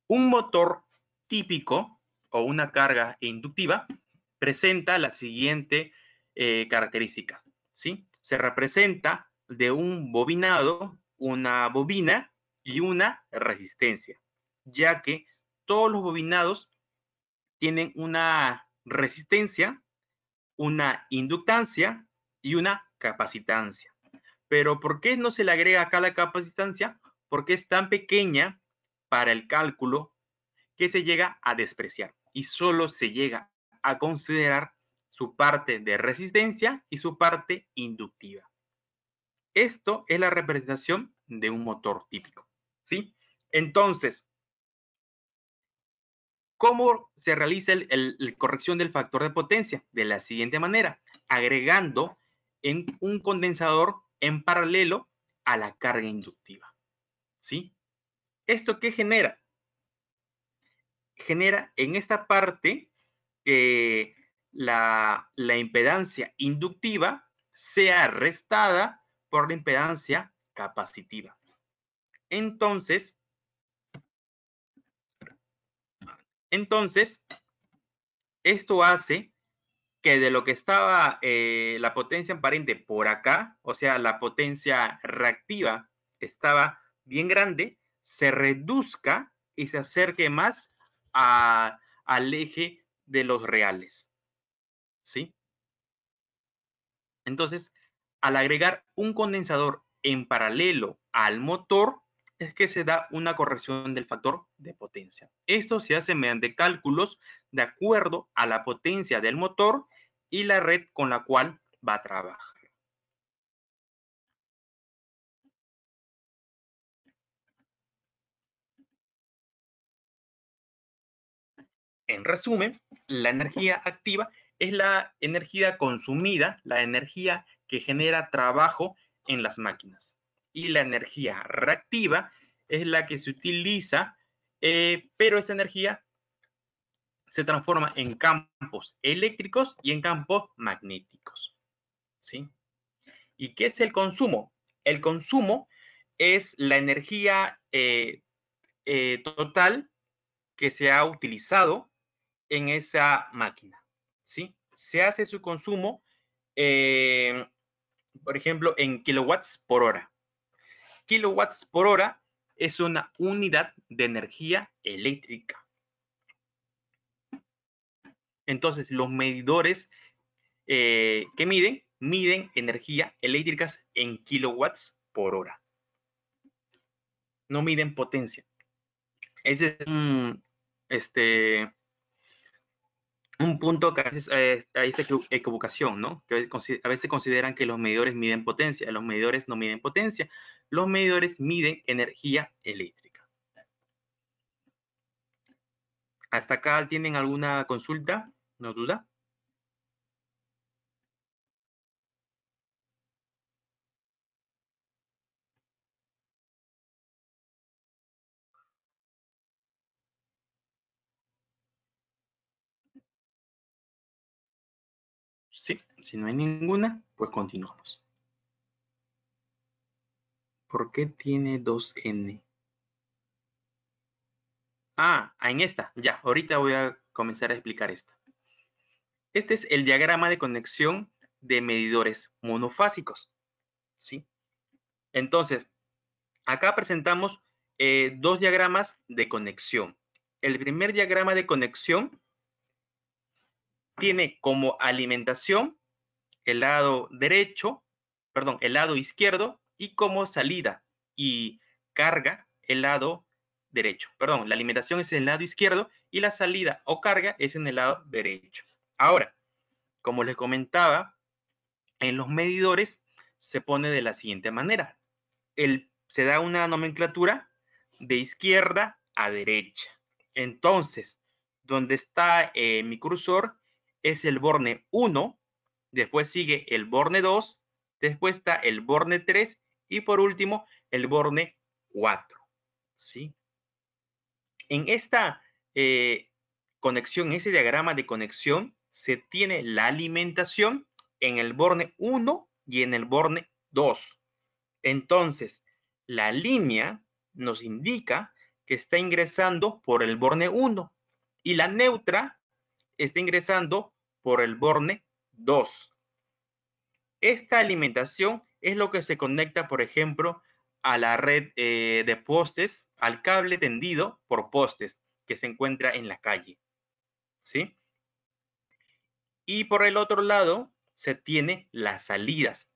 Un motor típico o una carga inductiva presenta la siguiente característica, ¿sí? Se representa de un bobinado, una bobina y una resistencia, ya que todos los bobinados tienen una resistencia, una inductancia y una capacitancia. Pero ¿por qué no se le agrega acá la capacitancia? Porque es tan pequeña para el cálculo que se llega a despreciar y solo se llega a considerar su parte de resistencia y su parte inductiva. Esto es la representación de un motor típico, ¿sí? Entonces, ¿cómo se realiza la corrección del factor de potencia? De la siguiente manera, agregando en un condensador en paralelo a la carga inductiva, ¿sí? ¿Esto qué genera? genera en esta parte que la impedancia inductiva sea restada por la impedancia capacitiva. Entonces, esto hace que de lo que estaba la potencia aparente por acá, o sea, la potencia reactiva estaba bien grande, se reduzca y se acerque más al eje de los reales. ¿Sí? Entonces, al agregar un condensador en paralelo al motor, es que se da una corrección del factor de potencia. Esto se hace mediante cálculos de acuerdo a la potencia del motor y la red con la cual va a trabajar. En resumen, la energía activa es la energía consumida, la energía que genera trabajo en las máquinas. Y la energía reactiva es la que se utiliza, pero esa energía se transforma en campos eléctricos y en campos magnéticos. ¿Sí? ¿Y qué es el consumo? El consumo es la energía total que se ha utilizado en esa máquina. ¿Sí? Se hace su consumo, por ejemplo, en kilowatts por hora. Kilowatts por hora es una unidad de energía eléctrica. Entonces, los medidores que miden energía eléctricas en kilowatts por hora. No miden potencia. Ese es un punto que a veces hay esa equivocación, ¿no? Que a veces consideran que los medidores miden potencia. Los medidores no miden potencia. Los medidores miden energía eléctrica. ¿Hasta acá tienen alguna consulta? ¿No duda? Sí, si no hay ninguna, pues continuamos. ¿Por qué tiene 2N? Ah, en esta, ya, ahorita voy a comenzar a explicar esta. Este es el diagrama de conexión de medidores monofásicos, ¿sí? Entonces, acá presentamos dos diagramas de conexión. El primer diagrama de conexión tiene como alimentación el lado derecho, perdón, el lado izquierdo, y como salida y carga el lado derecho. Perdón, la alimentación es en el lado izquierdo y la salida o carga es en el lado derecho. Ahora, como les comentaba, en los medidores se pone de la siguiente manera. Se da una nomenclatura de izquierda a derecha. Entonces, donde está mi cursor es el borne 1, después sigue el borne 2, después está el borne 3 y por último el borne 4. ¿Sí? En esta conexión, en ese diagrama de conexión, se tiene la alimentación en el borne 1 y en el borne 2. Entonces, la línea nos indica que está ingresando por el borne 1 y la neutra está ingresando por el borne 2. Esta alimentación es lo que se conecta, por ejemplo, a la red de postes, al cable tendido por postes que se encuentra en la calle. ¿Sí? Y por el otro lado se tiene las salidas,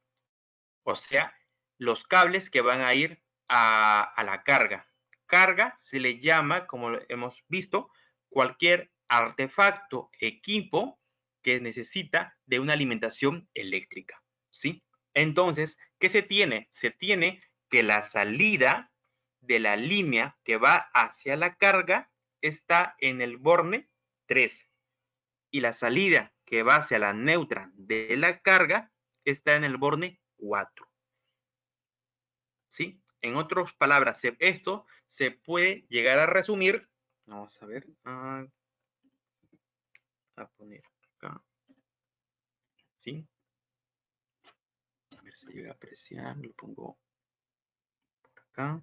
o sea, los cables que van a ir a la carga. Carga se le llama, como hemos visto, cualquier artefacto, equipo que necesita de una alimentación eléctrica, ¿sí? Entonces, ¿qué se tiene? Se tiene que la salida de la línea que va hacia la carga está en el borne 3 y la salida que va hacia la neutra de la carga está en el borne 4. ¿Sí? En otras palabras, esto se puede llegar a resumir Vamos a ver. A poner acá. ¿Sí? A ver si llega a apreciar. Lo pongo por acá.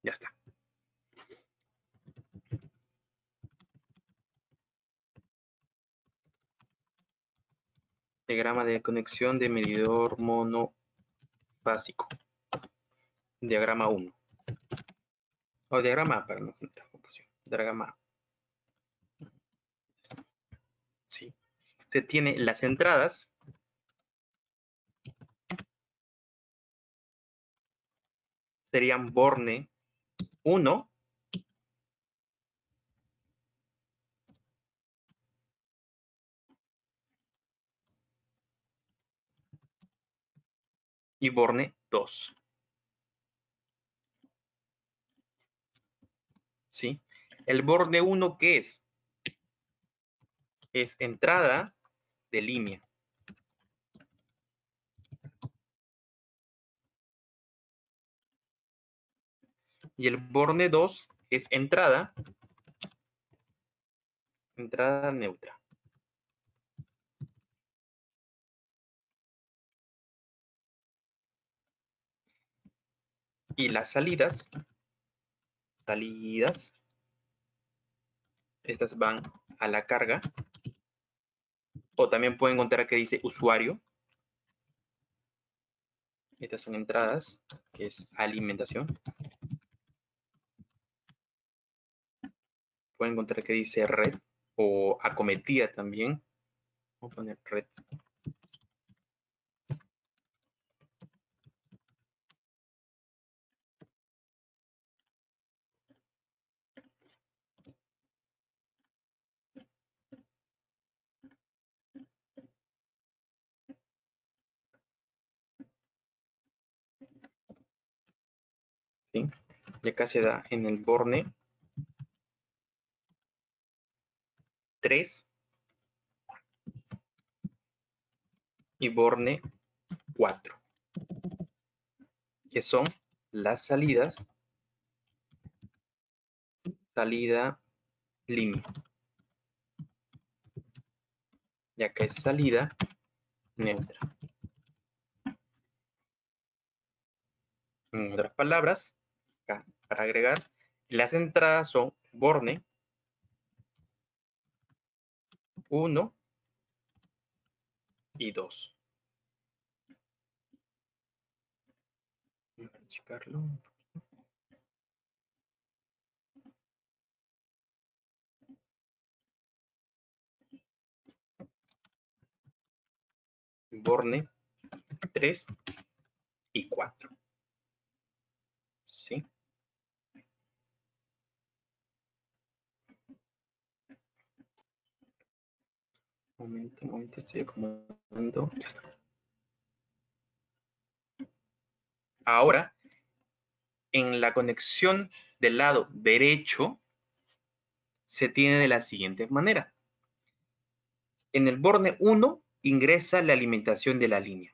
Ya está. Diagrama de conexión de medidor monofásico. Diagrama 1. O diagrama A para no generar confusión. Diagrama A. Sí. Se tiene las entradas. Serían borne 1. Y borne 2. ¿Sí? El borne 1, ¿qué es? Es entrada de línea. Y el borne 2 es entrada neutra. Y las salidas, estas van a la carga. O también pueden encontrar que dice usuario. Estas son entradas, que es alimentación. Pueden encontrar que dice red o acometida también. Vamos a poner red. ¿Sí? Y acá se da en el borne 3 y borne 4, que son las salidas, salida línea. Y acá es salida neutra. En otras palabras, acá, para agregar, las entradas son borne 1 y 2. Vamos a checarlo. Borne 3 y 4. ¿Sí? Momento, estoy acomodando. Ya está. Ahora, en la conexión del lado derecho, se tiene de la siguiente manera. En el borne 1 ingresa la alimentación de la línea.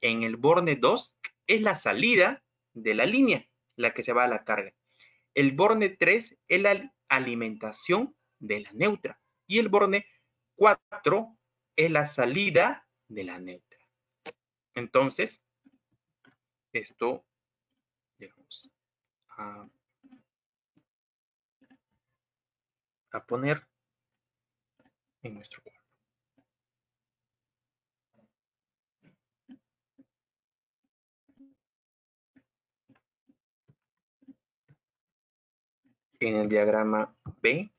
En el borne 2 es la salida de la línea, la que se va a la carga. El borne 3 es la alimentación de la neutra. Y el borne 4 es la salida de la neutra. Entonces, esto vamos a poner en nuestro cuadro. En el diagrama B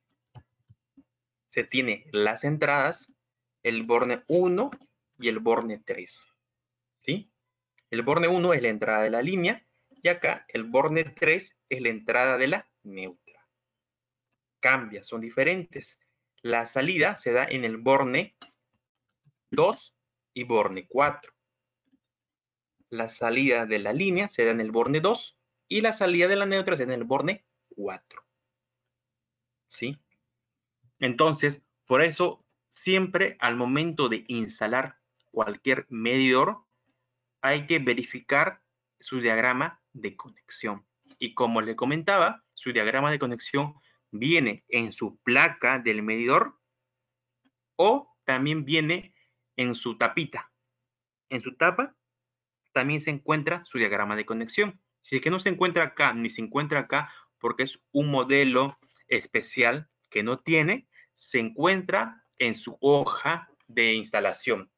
se tiene las entradas, el borne 1 y el borne 3. ¿Sí? El borne 1 es la entrada de la línea y acá el borne 3 es la entrada de la neutra. Cambia, son diferentes. La salida se da en el borne 2 y borne 4. La salida de la línea se da en el borne 2 y la salida de la neutra se da en el borne 4. ¿Sí? Entonces, por eso, siempre al momento de instalar cualquier medidor, hay que verificar su diagrama de conexión. Y como le comentaba, su diagrama de conexión viene en su placa del medidor o también viene en su tapita. En su tapa también se encuentra su diagrama de conexión. Si es que no se encuentra acá ni se encuentra acá porque es un modelo especial que no tiene, se encuentra en su hoja de instalación.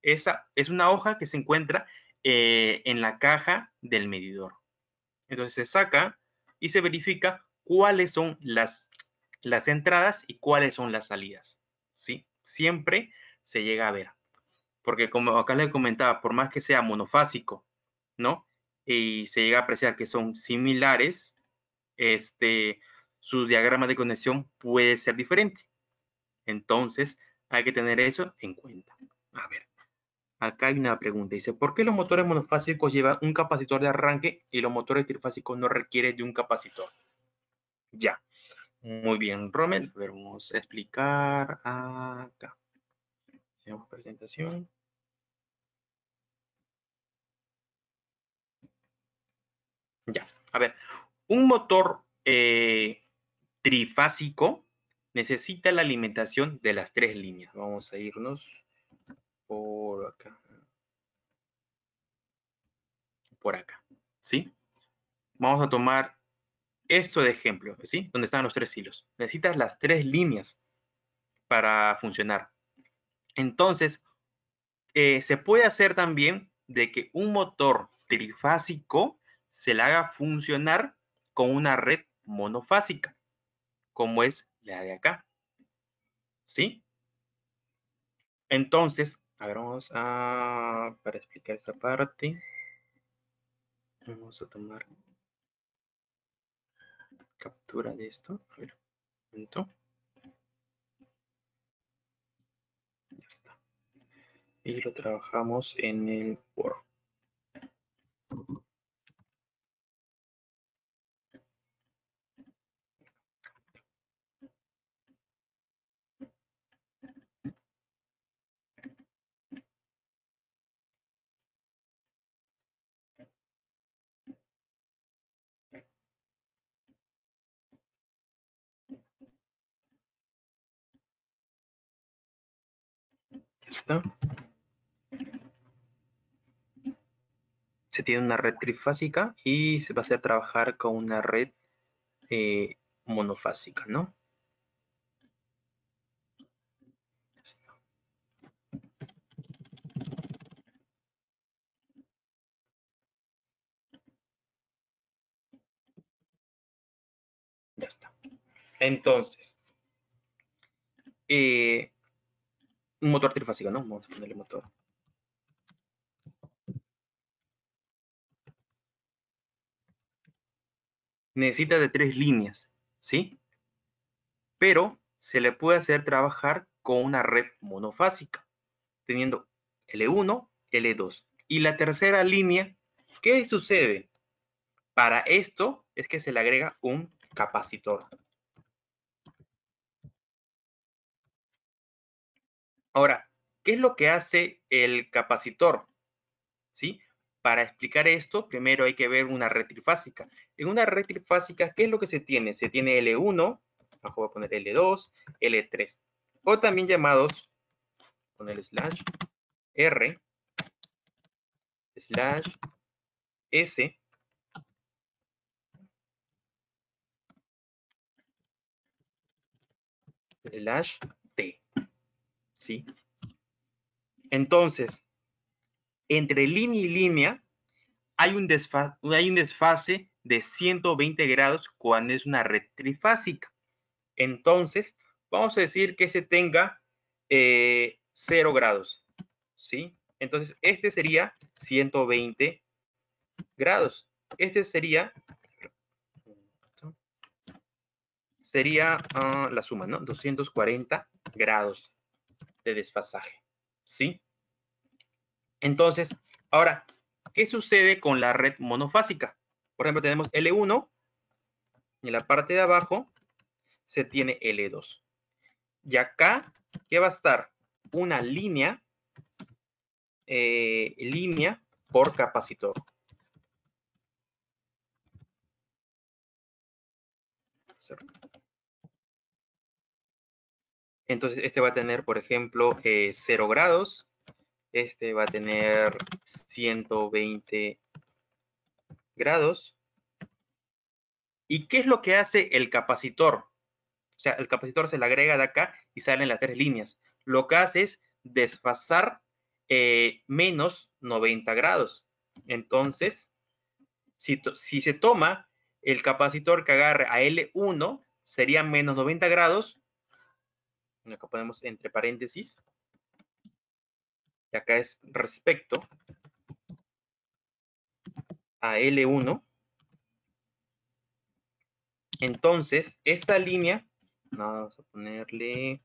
Esa es una hoja que se encuentra en la caja del medidor. Entonces se saca y se verifica cuáles son las entradas y cuáles son las salidas. ¿Sí? Siempre se llega a ver. Porque como acá les comentaba, por más que sea monofásico, ¿no? Y se llega a apreciar que son similares, su diagrama de conexión puede ser diferente. Entonces, hay que tener eso en cuenta. A ver, acá hay una pregunta. Dice, ¿por qué los motores monofásicos llevan un capacitor de arranque y los motores trifásicos no requieren de un capacitor? Ya. Muy bien, Rommel. A ver, vamos a explicar acá. Hacemos presentación. Ya. A ver, un motor trifásico necesita la alimentación de las tres líneas. Vamos a irnos por acá. Por acá. ¿Sí? Vamos a tomar esto de ejemplo, ¿sí? Donde están los tres hilos. Necesitas las tres líneas para funcionar. Entonces, se puede hacer también de que un motor trifásico se le haga funcionar con una red monofásica, como es la de acá. ¿Sí? Entonces, a ver, vamos a, para explicar esta parte, vamos a tomar captura de esto. A ver, un momento. Ya está. Y lo trabajamos en el Word. Ya está. Se tiene una red trifásica y se va a hacer trabajar con una red monofásica, ¿no? Ya está. Entonces, un motor trifásico, ¿no? Vamos a ponerle motor. Necesita de tres líneas, ¿sí? Pero se le puede hacer trabajar con una red monofásica, teniendo L1, L2. Y la tercera línea, ¿qué sucede? Para esto es que se le agrega un capacitor. Ahora, ¿qué es lo que hace el capacitor? ¿Sí? Para explicar esto, primero hay que ver una red trifásica. En una red trifásica, ¿qué es lo que se tiene? Se tiene L1, abajo voy a poner L2, L3, o también llamados, con el slash R, slash S, slash T, ¿sí? Entonces, entre línea y línea hay un desfase de 120 grados cuando es una red trifásica. Entonces, vamos a decir que se tenga 0 grados, ¿sí? Entonces, este sería 120 grados. Este sería la suma, ¿no? 240 grados de desfasaje, ¿sí? Entonces, ahora, ¿qué sucede con la red monofásica? Por ejemplo, tenemos L1 y en la parte de abajo se tiene L2. Y acá, ¿qué va a estar? Una línea por capacitor. hacer. Entonces, este va a tener, por ejemplo, 0 grados. Este va a tener 120 grados. ¿Y qué es lo que hace el capacitor? O sea, el capacitor se le agrega de acá y salen las 3 líneas. Lo que hace es desfasar menos 90 grados. Entonces, si se toma el capacitor que agarre a L1, sería menos 90 grados. Acá ponemos entre paréntesis. Y acá es respecto a L1. Entonces, esta línea, vamos a ponerle,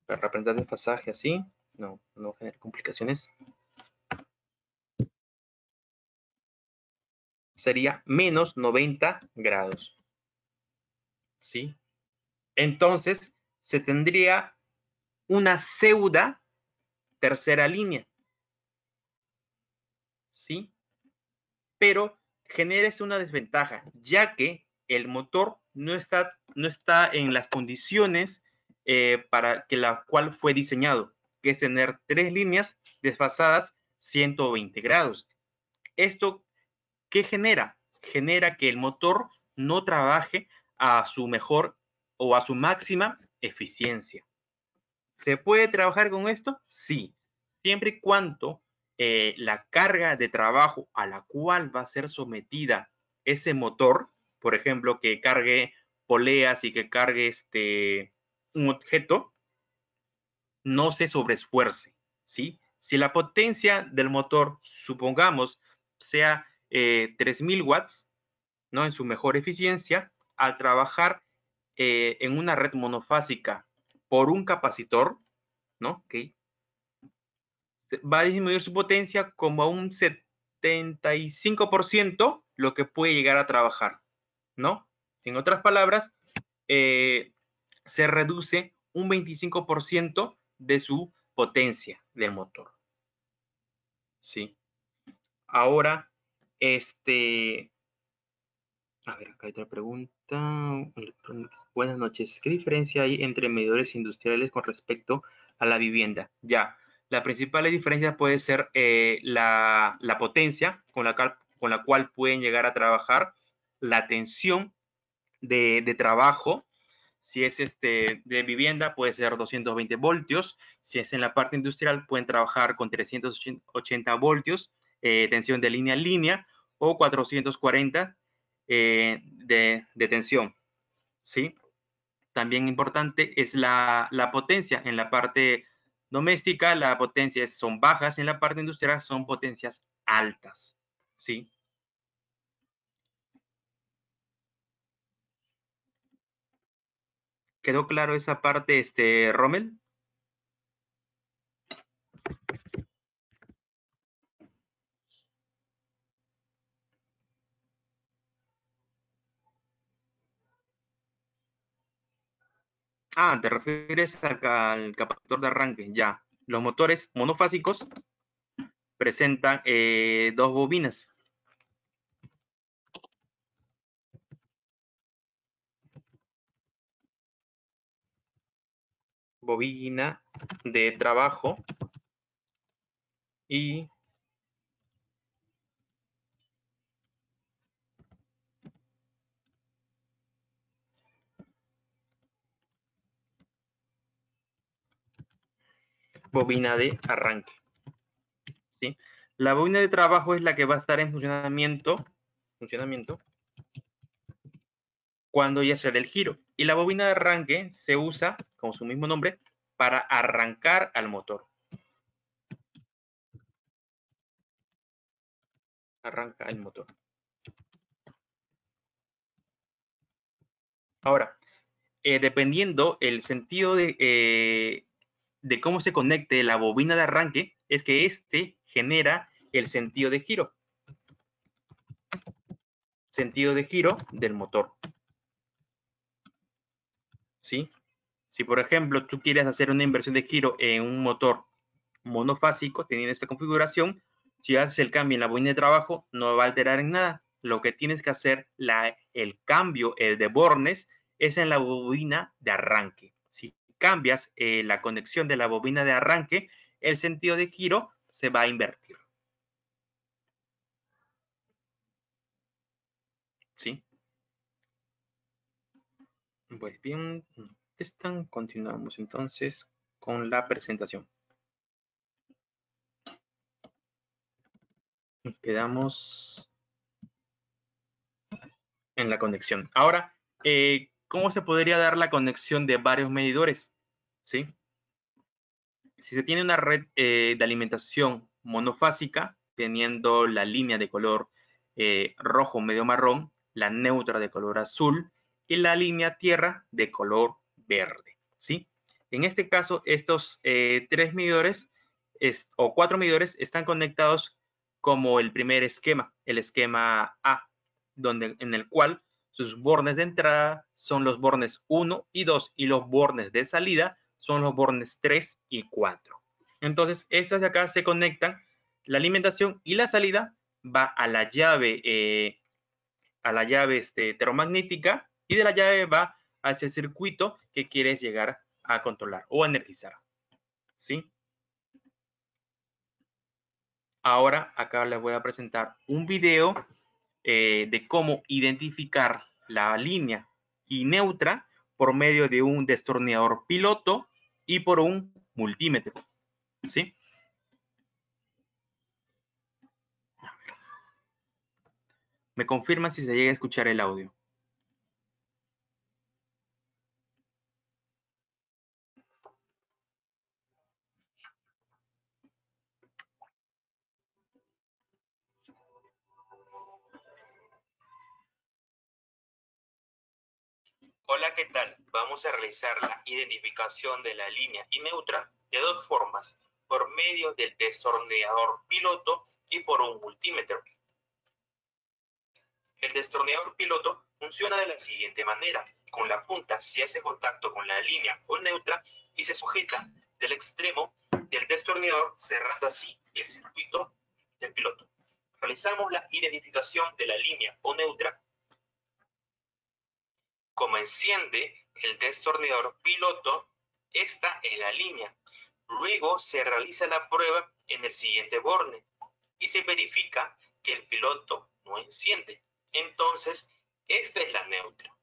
para representar desfasaje así, no genera complicaciones. Sería menos 90 grados. ¿Sí? Entonces, se tendría una pseudo tercera línea. ¿Sí? Pero genera una desventaja, ya que el motor no está en las condiciones para que la cual fue diseñado, que es tener 3 líneas desfasadas 120 grados. ¿Esto qué genera? Genera que el motor no trabaje a su mejor o a su máxima eficiencia. ¿Se puede trabajar con esto? Sí, siempre y cuando la carga de trabajo a la cual va a ser sometida ese motor, por ejemplo, que cargue poleas y que cargue un objeto, no se sobreesfuerce, ¿sí? Si la potencia del motor, supongamos, sea 3000 watts, ¿no? En su mejor eficiencia, al trabajar en una red monofásica por un capacitor, ¿no? Okay, va a disminuir su potencia como a un 75% lo que puede llegar a trabajar, ¿no? En otras palabras, se reduce un 25% de su potencia del motor. ¿Sí? Ahora, a ver, acá hay otra pregunta. Buenas noches. ¿Qué diferencia hay entre medidores industriales con respecto a la vivienda? Ya, la principal diferencia puede ser la potencia con la cual pueden llegar a trabajar, la tensión de trabajo. Si es de vivienda, puede ser 220 voltios. Si es en la parte industrial, pueden trabajar con 380 voltios, tensión de línea a línea, o 440 de tensión, ¿sí? También importante es la potencia. En la parte doméstica, la potencia son bajas, en la parte industrial son potencias altas, ¿sí? ¿Quedó claro esa parte, Rommel? Ah, te refieres al capacitor de arranque, ya. Los motores monofásicos presentan 2 bobinas. Bobina de trabajo y bobina de arranque, ¿sí? La bobina de trabajo es la que va a estar en funcionamiento cuando ya se dé el giro. Y la bobina de arranque se usa, como su mismo nombre, para arrancar al motor. Arranca el motor. Ahora, dependiendo el sentido de cómo se conecte la bobina de arranque, es que genera el sentido de giro. Sentido de giro del motor. ¿Sí? Si, por ejemplo, tú quieres hacer una inversión de giro en un motor monofásico, teniendo esta configuración, si haces el cambio en la bobina de trabajo, no va a alterar en nada. Lo que tienes que hacer, el cambio de bornes, es en la bobina de arranque. Si cambias la conexión de la bobina de arranque, el sentido de giro se va a invertir. ¿Sí? Pues bien, continuamos entonces con la presentación. Quedamos en la conexión. Ahora, ¿cómo se podría dar la conexión de varios medidores? ¿Sí? Si se tiene una red de alimentación monofásica, teniendo la línea de color rojo medio marrón, la neutra de color azul y la línea tierra de color verde, ¿sí? En este caso, estos tres medidores o cuatro medidores están conectados como el primer esquema, el esquema A, en el cual sus bornes de entrada son los bornes 1 y 2 y los bornes de salida son los bornes 3 y 4. Entonces, estas de acá se conectan, la alimentación y la salida va a la llave termomagnética y de la llave va hacia el circuito que quieres llegar a controlar o a energizar. ¿Sí? Ahora acá les voy a presentar un video de cómo identificar la línea y neutra por medio de un destornillador piloto y por un multímetro. ¿Sí? Me confirman si se llega a escuchar el audio. Hola, ¿qué tal? Vamos a realizar la identificación de la línea y neutra de dos formas, por medio del destornillador piloto y por un multímetro. El destornillador piloto funciona de la siguiente manera. Con la punta se hace contacto con la línea o neutra y se sujeta del extremo del destornillador, cerrando así el circuito del piloto. Realizamos la identificación de la línea o neutra. Como enciende el destornillador piloto, esta es la línea. Luego se realiza la prueba en el siguiente borne y se verifica que el piloto no enciende. Entonces, esta es la neutra.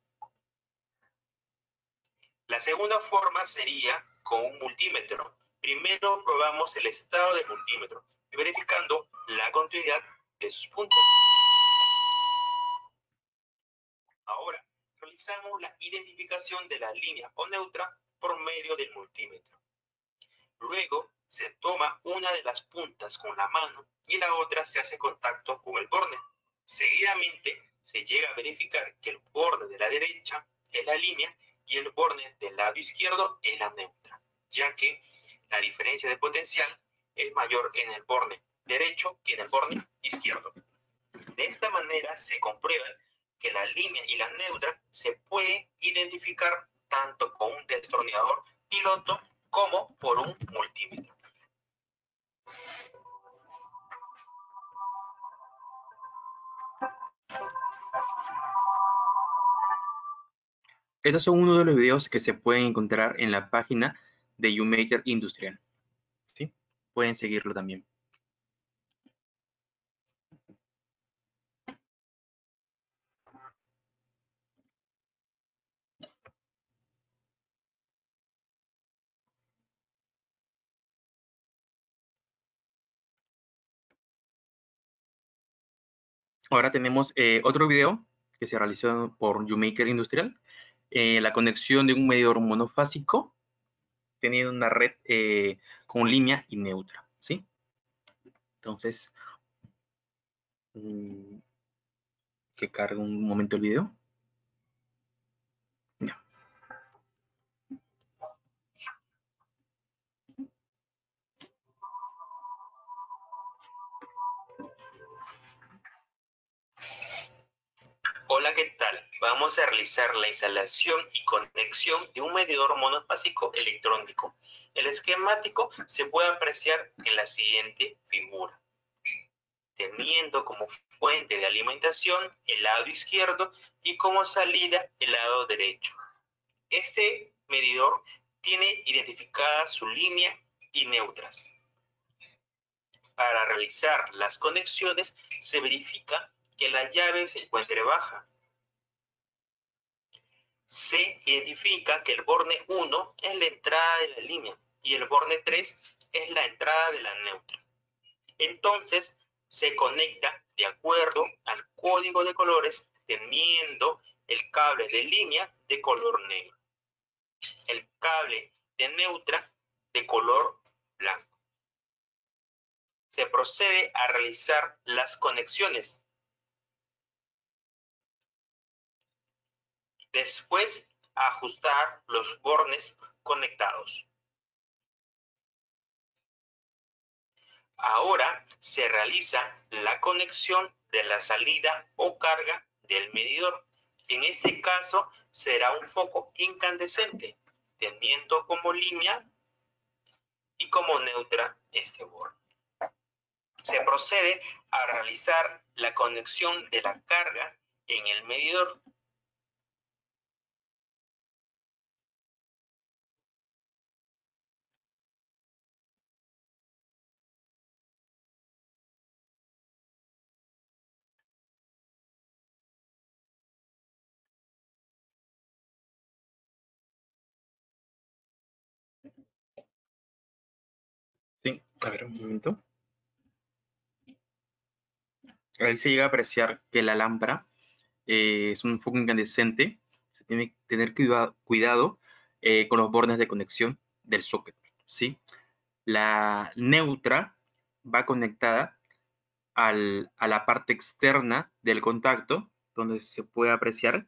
La segunda forma sería con un multímetro. Primero probamos el estado del multímetro, verificando la continuidad de sus puntas. Ahora, realizamos la identificación de la línea o neutra por medio del multímetro. Luego, se toma una de las puntas con la mano y la otra se hace contacto con el borne. Seguidamente, se llega a verificar que el borne de la derecha es la línea y el borne del lado izquierdo es la neutra, ya que la diferencia de potencial es mayor en el borne derecho que en el borne izquierdo. De esta manera se comprueba que la línea y la neutra se puede identificar tanto con un destornillador piloto como por un multímetro. Estos son uno de los videos que se pueden encontrar en la página de UMaker Industrial. ¿Sí? Pueden seguirlo también. Ahora tenemos otro video que se realizó por UMaker Industrial. La conexión de un medidor monofásico teniendo una red con línea y neutra. ¿Sí? Entonces, que cargue un momento el video. Ya. Hola, ¿qué tal? Vamos a realizar la instalación y conexión de un medidor monofásico electrónico. El esquemático se puede apreciar en la siguiente figura. teniendo como fuente de alimentación el lado izquierdo y como salida el lado derecho. Este medidor tiene identificada su línea y neutras. Para realizar las conexiones se verifica que la llave se encuentre baja. Se identifica que el borne 1 es la entrada de la línea y el borne 3 es la entrada de la neutra. Entonces se conecta de acuerdo al código de colores teniendo el cable de línea de color negro, el cable de neutra de color blanco. Se procede a realizar las conexiones. Después, a ajustar los bornes conectados. Ahora se realiza la conexión de la salida o carga del medidor. En este caso será un foco incandescente, teniendo como línea y como neutra este borde. Se procede a realizar la conexión de la carga en el medidor. Sí, a ver un momento. Ahí se llega a apreciar que la lámpara es un foco incandescente. Se tiene que tener cuidado con los bordes de conexión del socket, ¿sí? La neutra va conectada a la parte externa del contacto, donde se puede apreciar,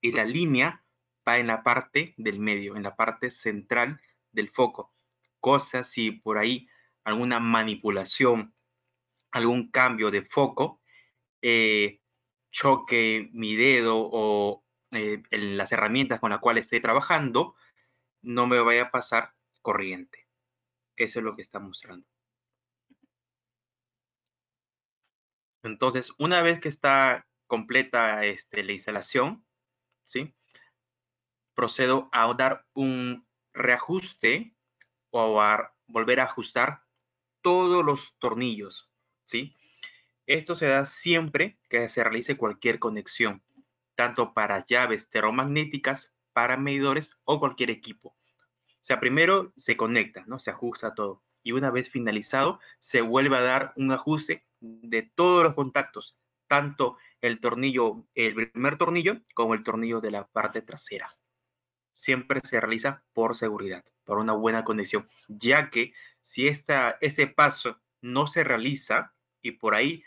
y la línea va en la parte del medio, en la parte central del foco. Cosa si por ahí alguna manipulación, algún cambio de foco, choque mi dedo o las herramientas con las cuales estoy trabajando, no me vaya a pasar corriente. Eso es lo que está mostrando. Entonces, una vez que está completa la instalación, ¿sí? Procedo a dar un reajuste o a volver a ajustar todos los tornillos, ¿sí? Esto se da siempre que se realice cualquier conexión, tanto para llaves termomagnéticas, para medidores o cualquier equipo. O sea, primero se conecta, ¿no? Se ajusta todo. Y una vez finalizado, se vuelve a dar un ajuste de todos los contactos, tanto el primer tornillo, como el tornillo de la parte trasera. Siempre se realiza por seguridad, por una buena conexión, ya que si ese paso no se realiza y por ahí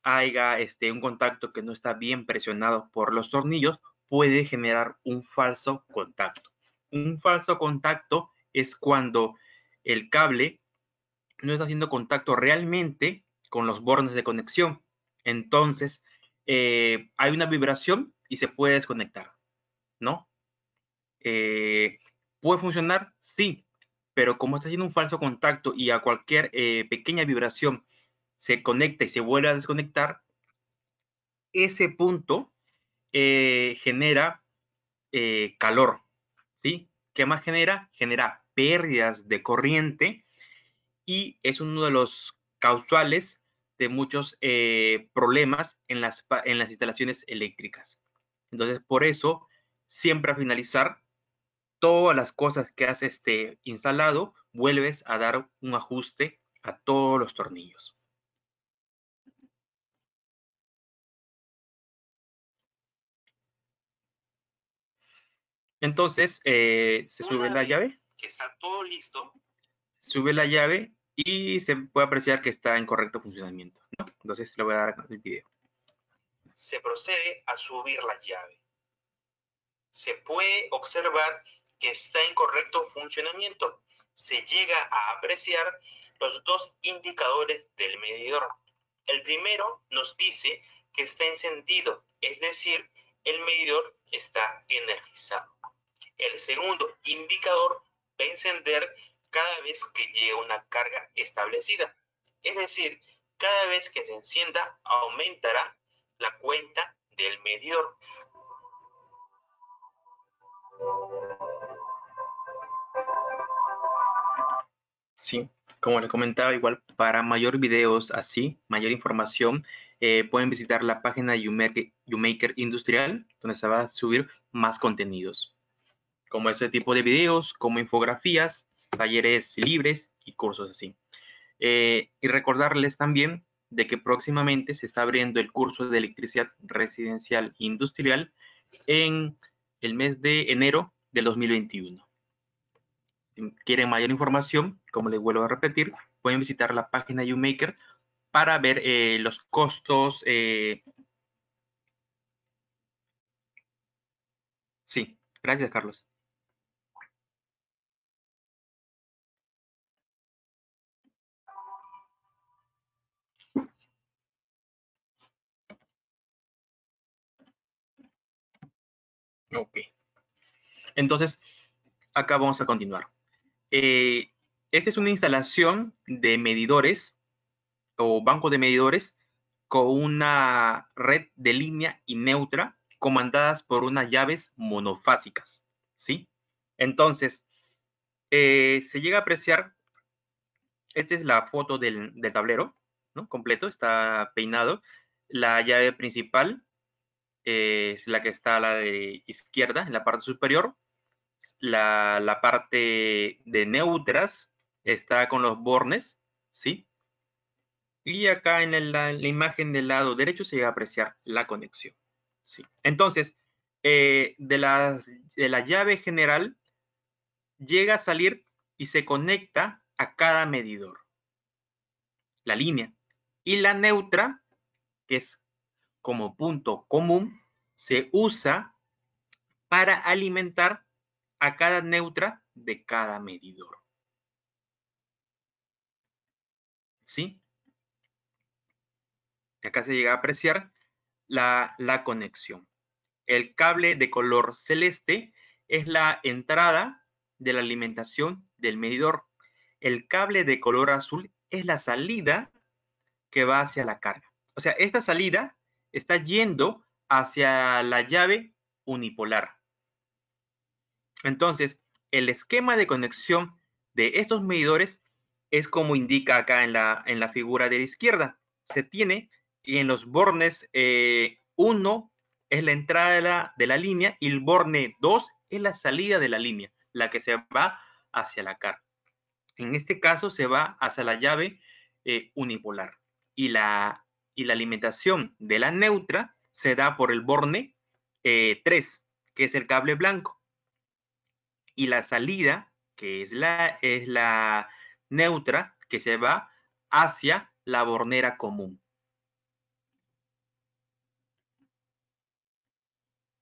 haya un contacto que no está bien presionado por los tornillos, puede generar un falso contacto. Un falso contacto es cuando el cable no está haciendo contacto realmente con los bornes de conexión. Entonces, hay una vibración y se puede desconectar, ¿no? ¿Puede funcionar? Sí, pero como está haciendo un falso contacto y a cualquier pequeña vibración se conecta y se vuelve a desconectar, ese punto genera calor, ¿sí? ¿Qué más genera? Genera pérdidas de corriente y es uno de los causales de muchos problemas en las instalaciones eléctricas. Entonces, por eso, siempre a finalizar, todas las cosas que has instalado, vuelves a dar un ajuste a todos los tornillos. Entonces, se sube la llave. Que está todo listo. Sube la llave y se puede apreciar que está en correcto funcionamiento, ¿no? Entonces le voy a dar el video. Se procede a subir la llave. Se puede observar que está en correcto funcionamiento. Se llega a apreciar los dos indicadores del medidor. El primero nos dice que está encendido, es decir, el medidor está energizado. El segundo indicador va a encender cada vez que llegue una carga establecida. Es decir, Cada vez que se encienda, aumentará la cuenta del medidor. Sí, como les comentaba, igual para mayor videos así, mayor información, pueden visitar la página YouMaker Industrial, donde se va a subir más contenidos, como ese tipo de videos, como infografías, talleres libres y cursos así. Y recordarles también de que próximamente se está abriendo el curso de electricidad residencial industrial en el mes de enero del 2021. Si quieren mayor información, como les vuelvo a repetir, pueden visitar la página YouMaker para ver los costos. Sí, gracias, Carlos. Ok. Entonces, acá vamos a continuar. Esta es una instalación de medidores o banco de medidores con una red de línea y neutra comandadas por unas llaves monofásicas, ¿sí? Entonces, se llega a apreciar, esta es la foto del tablero, ¿no? Completo, está peinado. La llave principal es la que está a la de izquierda, en la parte superior. La parte de neutras está con los bornes, ¿sí? Y acá en la imagen del lado derecho se llega a apreciar la conexión, ¿sí? Entonces, de la llave general llega a salir y se conecta a cada medidor, la línea. Y la neutra, que es como punto común, se usa para alimentar a cada neutra de cada medidor, ¿sí? Acá se llega a apreciar la conexión. El cable de color celeste es la entrada de la alimentación del medidor. El cable de color azul es la salida que va hacia la carga. O sea, esta salida está yendo hacia la llave unipolar. Entonces, el esquema de conexión de estos medidores es como indica acá en la figura de la izquierda. Se tiene y en los bornes 1 es la entrada de la línea y el borne 2 es la salida de la línea, la que se va hacia la carga. En este caso se va hacia la llave unipolar y la alimentación de la neutra se da por el borne 3, que es el cable blanco. Y la salida, que es la neutra, que se va hacia la bornera común.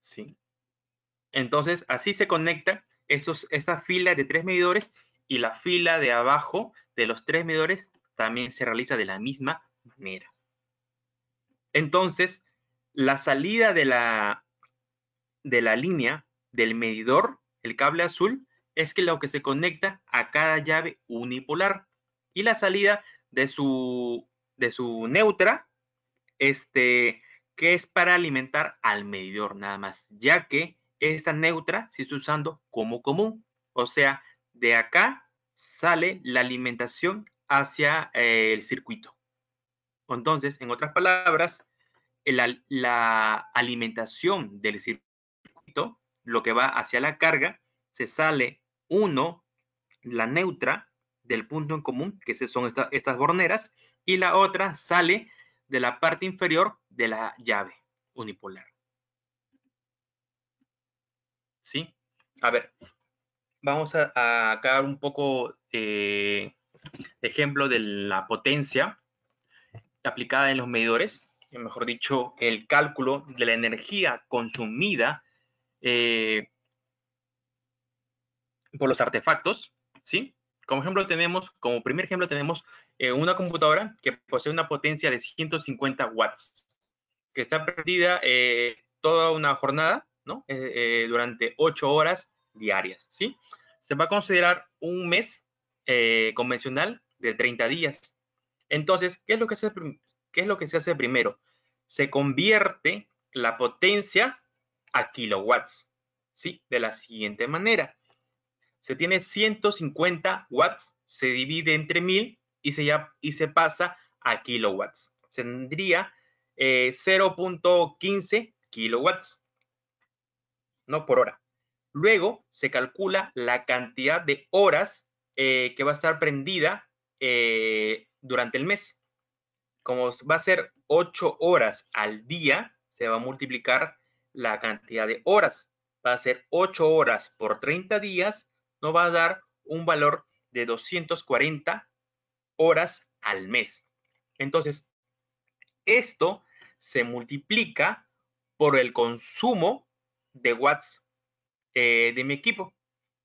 ¿Sí? Entonces, así se conecta esta fila de 3 medidores y la fila de abajo de los 3 medidores también se realiza de la misma manera. Entonces, la salida de la línea del medidor, el cable azul, es que lo que se conecta a cada llave unipolar. Y la salida de su neutra, que es para alimentar al medidor nada más, ya que esta neutra se está usando como común. O sea, de acá sale la alimentación hacia el circuito. Entonces, en otras palabras, la alimentación del circuito, lo que va hacia la carga, se sale la neutra del punto en común, que son estas borneras, y la otra sale de la parte inferior de la llave unipolar. ¿Sí? A ver, vamos a dar un poco ejemplo de la potencia aplicada en los medidores, mejor dicho, el cálculo de la energía consumida por los artefactos, ¿sí? Como primer ejemplo tenemos una computadora que posee una potencia de 150 watts, que está perdida toda una jornada, ¿no? Durante 8 horas diarias, ¿sí? Se va a considerar un mes convencional de 30 días. Entonces, ¿qué es lo que se hace primero? Se convierte la potencia a kilowatts, ¿sí? De la siguiente manera. Se tiene 150 watts, se divide entre 1000 y se pasa a kilowatts. Tendría 0.15 kilowatts, no por hora. Luego se calcula la cantidad de horas que va a estar prendida durante el mes. Como va a ser 8 horas al día, se va a multiplicar la cantidad de horas. Va a ser 8 horas por 30 días, nos va a dar un valor de 240 horas al mes. Entonces, esto se multiplica por el consumo de watts de mi equipo,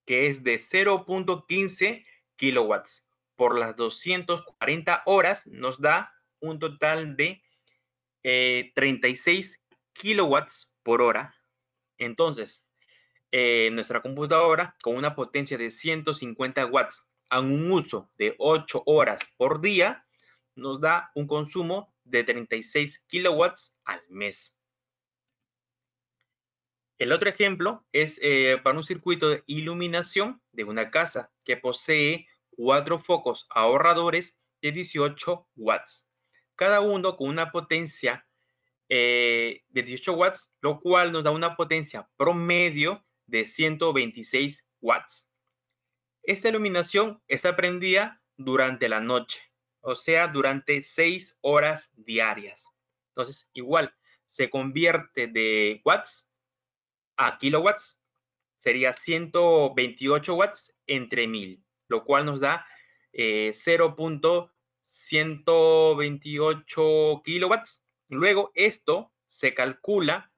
que es de 0.15 kilowatts. Por las 240 horas nos da un total de 36 kilowatts por hora. Entonces, nuestra computadora con una potencia de 150 watts a un uso de 8 horas por día nos da un consumo de 36 kilowatts al mes. El otro ejemplo es para un circuito de iluminación de una casa que posee 4 focos ahorradores de 18 watts, cada uno con una potencia de 18 watts, lo cual nos da una potencia promedio de 126 watts. Esta iluminación está prendida durante la noche, o sea, durante 6 horas diarias. Entonces, igual, se convierte de watts a kilowatts, sería 128 watts entre 1000, lo cual nos da 0.128 kilowatts. Luego esto se calcula,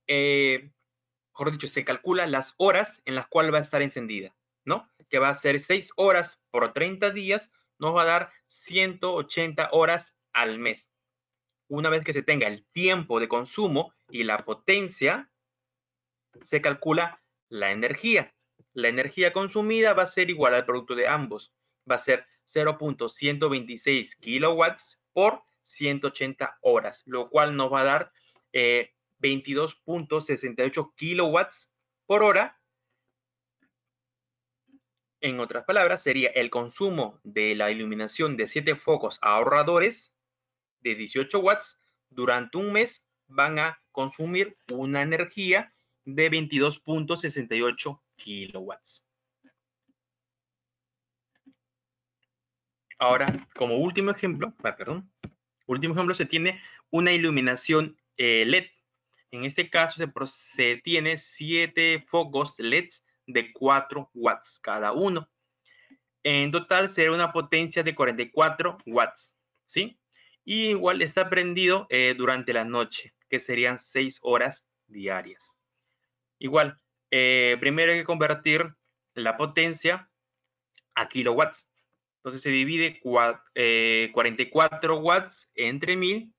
mejor dicho, se calcula las horas en las cuales va a estar encendida, ¿no? Que va a ser 6 horas por 30 días, nos va a dar 180 horas al mes. Una vez que se tenga el tiempo de consumo y la potencia, se calcula la energía. La energía consumida va a ser igual al producto de ambos. Va a ser 0.126 kilowatts por 180 horas, lo cual nos va a dar 22.68 kilowatts por hora. En otras palabras, sería el consumo de la iluminación de 7 focos ahorradores de 18 watts durante un mes van a consumir una energía de 22.68 kilowatts. Ahora, como último ejemplo, se tiene una iluminación LED. En este caso se tiene 7 focos LEDs de 4 watts cada uno. En total será una potencia de 44 watts, ¿sí? Y igual está prendido durante la noche, que serían 6 horas diarias. Igual, primero hay que convertir la potencia a kilowatts. Entonces se divide 44 watts entre 1000,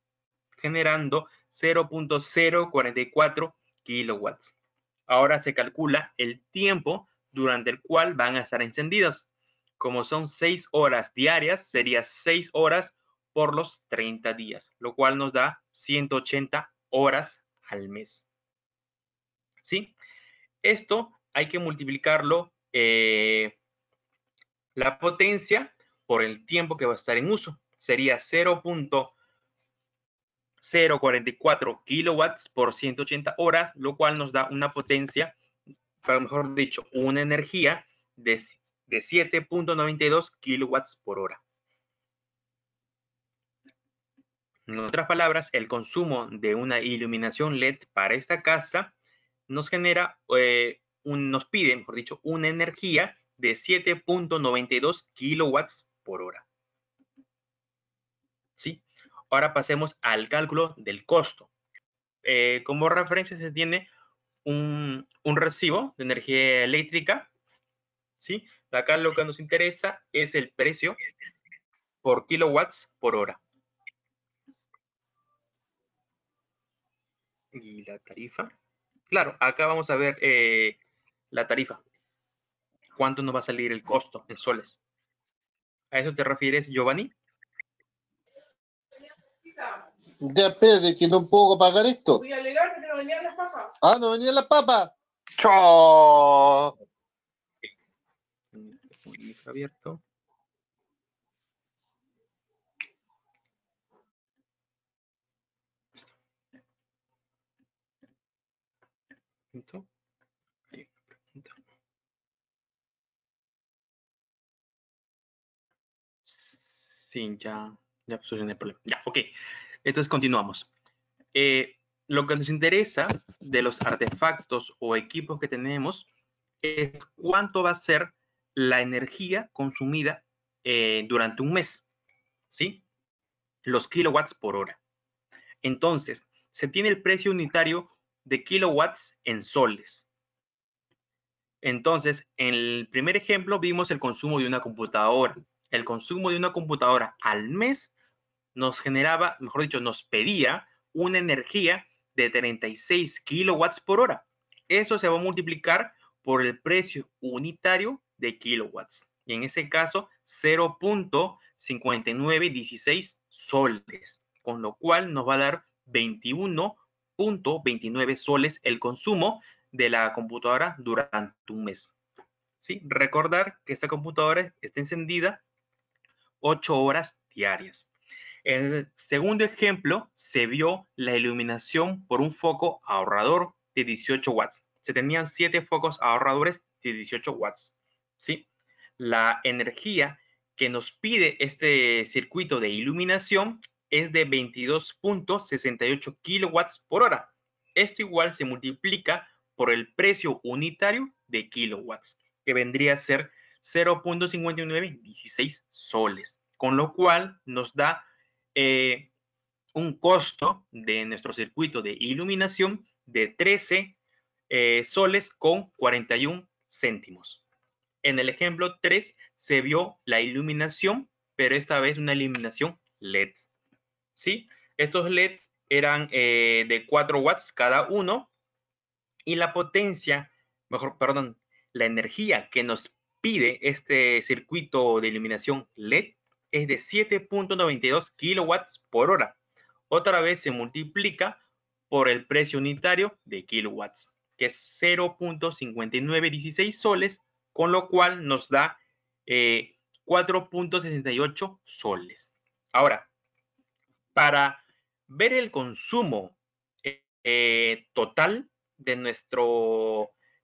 generando 0.044 kilowatts. Ahora se calcula el tiempo durante el cual van a estar encendidos. Como son 6 horas diarias, sería 6 horas por los 30 días, lo cual nos da 180 horas al mes. ¿Sí? Esto hay que multiplicarlo, la potencia por el tiempo que va a estar en uso. Sería 0.044 kilowatts por 180 horas, lo cual nos da una potencia, mejor dicho, una energía de 7.92 kilowatts por hora. En otras palabras, el consumo de una iluminación LED para esta casa nos genera, nos pide, mejor dicho, una energía de 7.92 kilowatts por hora. ¿Sí? Ahora pasemos al cálculo del costo. Como referencia se tiene un recibo de energía eléctrica, ¿sí? Acá lo que nos interesa es el precio por kilowatts por hora. Y la tarifa. Claro, acá vamos a ver la tarifa. ¿Cuánto nos va a salir el costo en soles? ¿A eso te refieres, Giovanni? Ya, espérate, que no puedo pagar esto. Voy a alegar que no venían las papas. Ah, no venían las papas. ¡Choo! Un micro abierto. ¿Listo? Hay una pregunta. Sí, ya solucioné el problema. Ya, ok. Entonces continuamos. Lo que nos interesa de los artefactos o equipos que tenemos es cuánto va a ser la energía consumida durante un mes, ¿sí? Los kilowatts por hora. Entonces, se tiene el precio unitario de kilowatts en soles. Entonces, en el primer ejemplo vimos el consumo de una computadora. El consumo de una computadora al mes nos generaba, mejor dicho, nos pedía una energía de 36 kilowatts por hora. Eso se va a multiplicar por el precio unitario de kilowatts. Y en ese caso, 0.5916 soles, con lo cual nos va a dar 21.29 soles el consumo de la computadora durante un mes. ¿Sí? Recordar que esta computadora está encendida 8 horas diarias. En el segundo ejemplo, se vio la iluminación por un foco ahorrador de 18 watts. Se tenían 7 focos ahorradores de 18 watts. ¿Sí? La energía que nos pide este circuito de iluminación es de 22.68 kilowatts por hora. Esto igual se multiplica por el precio unitario de kilowatts, que vendría a ser 0.5916 soles, con lo cual nos da un costo de nuestro circuito de iluminación de 13 soles con 41 céntimos. En el ejemplo 3 se vio la iluminación, pero esta vez una iluminación LED. ¿Sí? Estos LEDs eran de 4 watts cada uno y la potencia, perdón, la energía que nos pide este circuito de iluminación LED es de 7.92 kilowatts por hora. Otra vez se multiplica por el precio unitario de kilowatts, que es 0.5916 soles, con lo cual nos da 4.68 soles. Ahora, para ver el consumo total de nuestra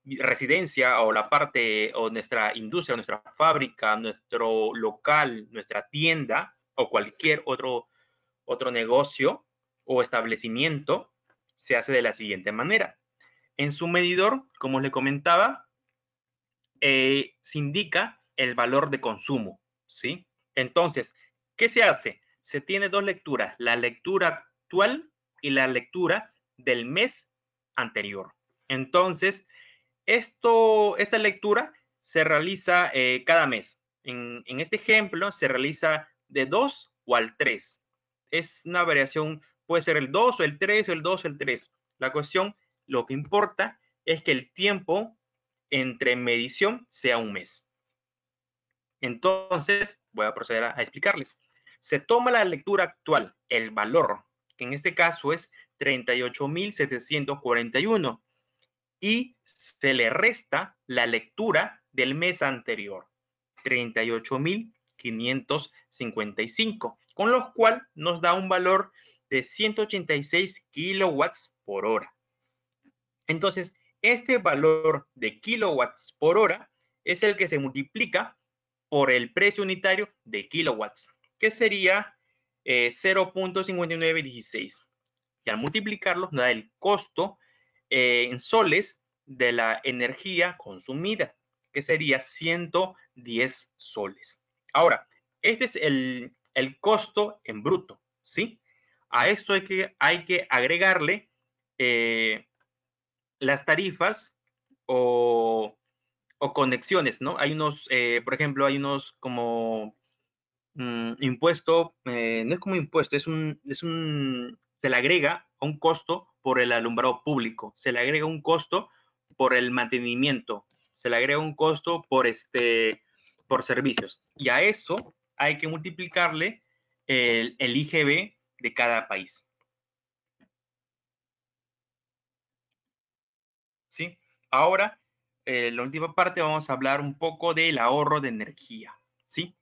residencia o la parte o nuestra industria, nuestra fábrica, nuestro local, nuestra tienda o cualquier otro negocio o establecimiento, se hace de la siguiente manera. En su medidor, como le comentaba, se indica el valor de consumo, ¿sí? Entonces, ¿qué se hace? Se tiene dos lecturas, la lectura actual y la lectura del mes anterior. Entonces, esta lectura se realiza cada mes. En este ejemplo, se realiza de 2 o al 3. Es una variación, puede ser el 2 o el 3 o el 2 o el 3. La cuestión, lo que importa es que el tiempo entre medición sea un mes. Entonces, voy a proceder a explicarles. Se toma la lectura actual, el valor, que en este caso es 38.741, y se le resta la lectura del mes anterior, 38.555, con lo cual nos da un valor de 186 kilowatts por hora. Entonces, este valor de kilowatts por hora es el que se multiplica por el precio unitario de kilowatts, que sería 0.5916. Y al multiplicarlo nos da el costo en soles de la energía consumida, que sería 110 soles. Ahora, este es el costo en bruto, ¿sí? A esto hay que agregarle las tarifas o conexiones, ¿no? Hay unos, por ejemplo, hay unos como impuesto, no es como impuesto, se le agrega un costo por el alumbrado público, se le agrega un costo por el mantenimiento, se le agrega un costo por servicios. Y a eso hay que multiplicarle el IGB de cada país. ¿Sí? Ahora, la última parte vamos a hablar un poco del ahorro de energía. ¿Sí?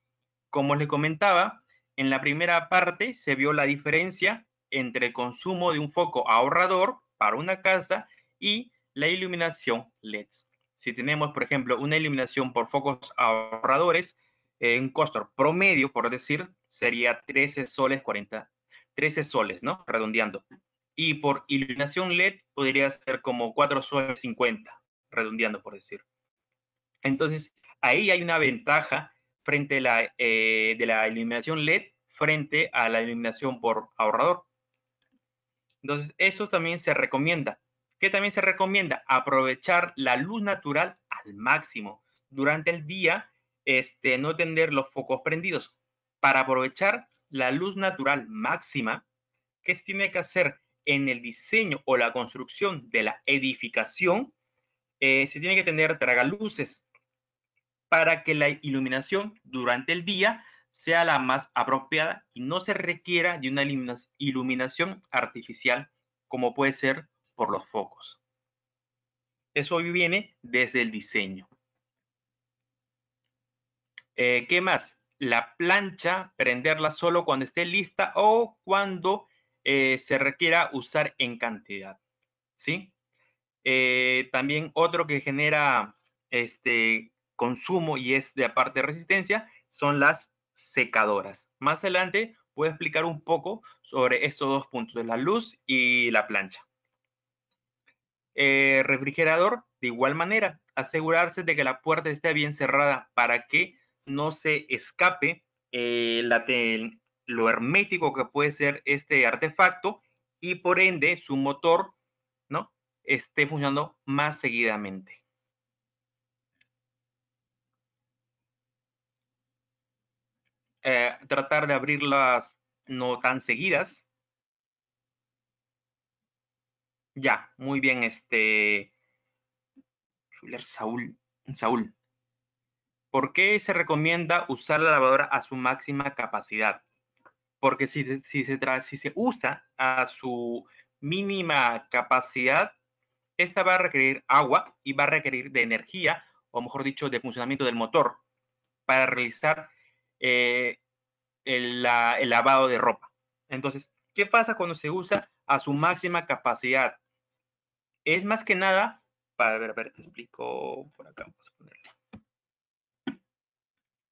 Como les comentaba, en la primera parte se vio la diferencia entre el consumo de un foco ahorrador para una casa y la iluminación LED. Si tenemos, por ejemplo, una iluminación por focos ahorradores, un costo promedio, por decir, sería 13 soles 40, 13 soles, ¿no? Redondeando. Y por iluminación LED podría ser como 4 soles 50, redondeando, por decir. Entonces, ahí hay una ventaja frente a de la iluminación LED frente a la iluminación por ahorrador. Entonces, eso también se recomienda. ¿Qué también se recomienda? Aprovechar la luz natural al máximo. Durante el día, no tener los focos prendidos. Para aprovechar la luz natural máxima, ¿qué se tiene que hacer en el diseño o la construcción de la edificación? Se tiene que tener tragaluces para que la iluminación durante el día sea la más apropiada y no se requiera de una iluminación artificial como puede ser por los focos. Eso viene desde el diseño. ¿Qué más? La plancha, prenderla solo cuando esté lista o cuando se requiera usar en cantidad. ¿Sí? También otro que genera consumo y es de aparte resistencia son las secadoras. Más adelante voy a explicar un poco sobre estos dos puntos, la luz y la plancha. Refrigerador, de igual manera, asegurarse de que la puerta esté bien cerrada para que no se escape lo hermético que puede ser este artefacto y por ende su motor, ¿no?, esté funcionando más seguidamente. Tratar de abrirlas no tan seguidas. Ya, muy bien, Saúl. ¿Por qué se recomienda usar la lavadora a su máxima capacidad? Porque si se usa a su mínima capacidad, esta va a requerir agua y va a requerir de energía, o mejor dicho, de funcionamiento del motor, para realizar el lavado de ropa. Entonces, ¿qué pasa cuando se usa a su máxima capacidad? Es más que nada, para ver, te explico por acá, vamos a ponerle.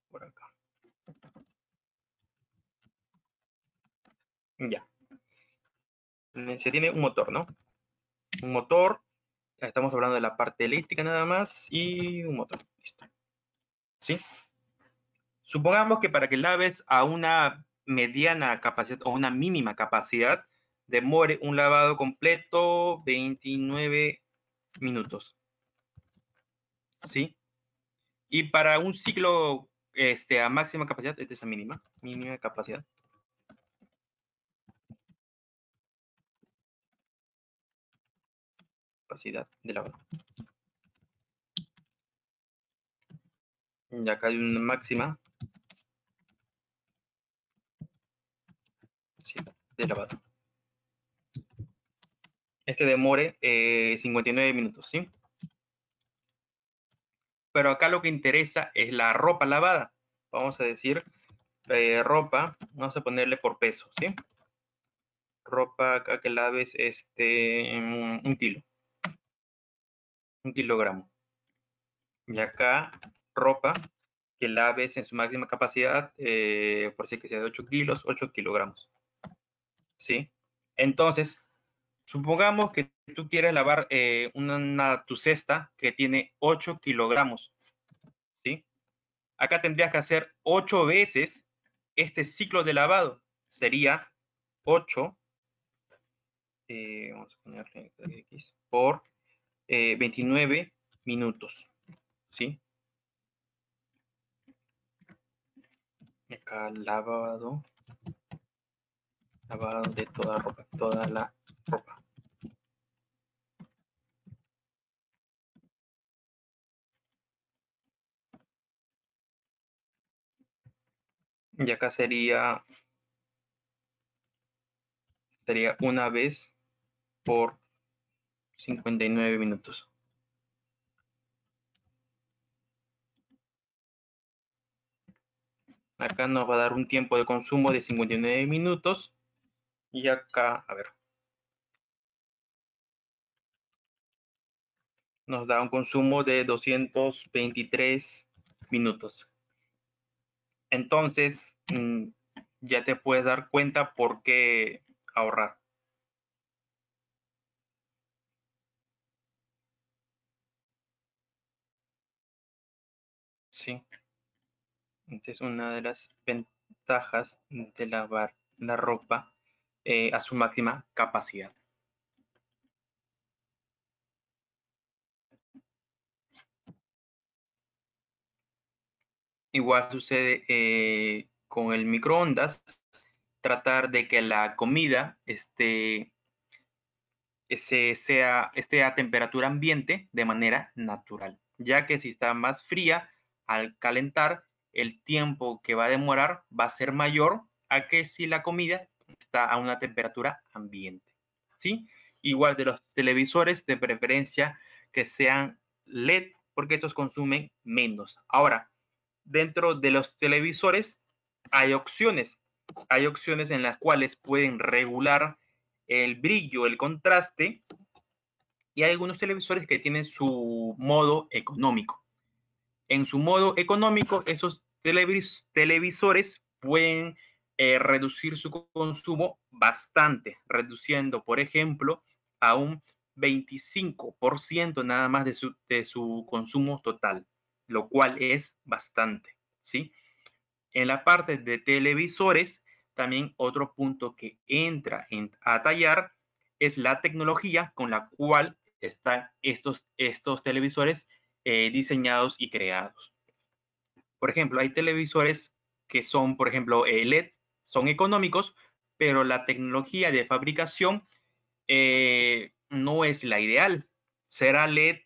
Por acá. Ya. Se tiene un motor, ¿no? Un motor, estamos hablando de la parte eléctrica nada más, y un motor, listo. ¿Sí? Supongamos que para que laves a una mediana capacidad o una mínima capacidad, demore un lavado completo 29 minutos. ¿Sí? Y para un ciclo a máxima capacidad, esta es la mínima capacidad. Capacidad de lavado. Y acá hay una máxima capacidad de lavado. Demore 59 minutos, ¿sí? Pero acá lo que interesa es la ropa lavada. Vamos a decir ropa, vamos a ponerle por peso, ¿sí? Ropa acá que laves un kilo. 1 kilogramo. Y acá ropa que laves en su máxima capacidad, por si que sea de 8 kilos, 8 kilogramos. ¿Sí? Entonces, supongamos que tú quieres lavar tu cesta que tiene 8 kilogramos. ¿Sí? Acá tendrías que hacer 8 veces este ciclo de lavado. Sería 8, vamos a ponerle X, por 29 minutos. ¿Sí? Acá lavado de toda ropa, toda la ropa. Y acá sería sería una vez por 59 minutos. Acá nos va a dar un tiempo de consumo de 59 minutos. Y acá, a ver, nos da un consumo de 223 minutos. Entonces, ya te puedes dar cuenta por qué ahorrar. Sí. Esta es una de las ventajas de lavar la ropa a su máxima capacidad. Igual sucede con el microondas, tratar de que la comida esté a temperatura ambiente de manera natural, ya que si está más fría, al calentar, el tiempo que va a demorar va a ser mayor a que si la comida está a una temperatura ambiente, ¿sí? Igual de los televisores, de preferencia que sean LED, porque estos consumen menos. Ahora, dentro de los televisores hay opciones en las cuales pueden regular el brillo, el contraste, y hay algunos televisores que tienen su modo económico. En su modo económico, esos televisores pueden reducir su consumo bastante, reduciendo, por ejemplo, a un 25% nada más de su consumo total, lo cual es bastante, ¿sí? En la parte de televisores, también otro punto que entra a tallar es la tecnología con la cual están estos televisores diseñados y creados. Por ejemplo, hay televisores que son, por ejemplo, LED, son económicos, pero la tecnología de fabricación no es la ideal. Será LED,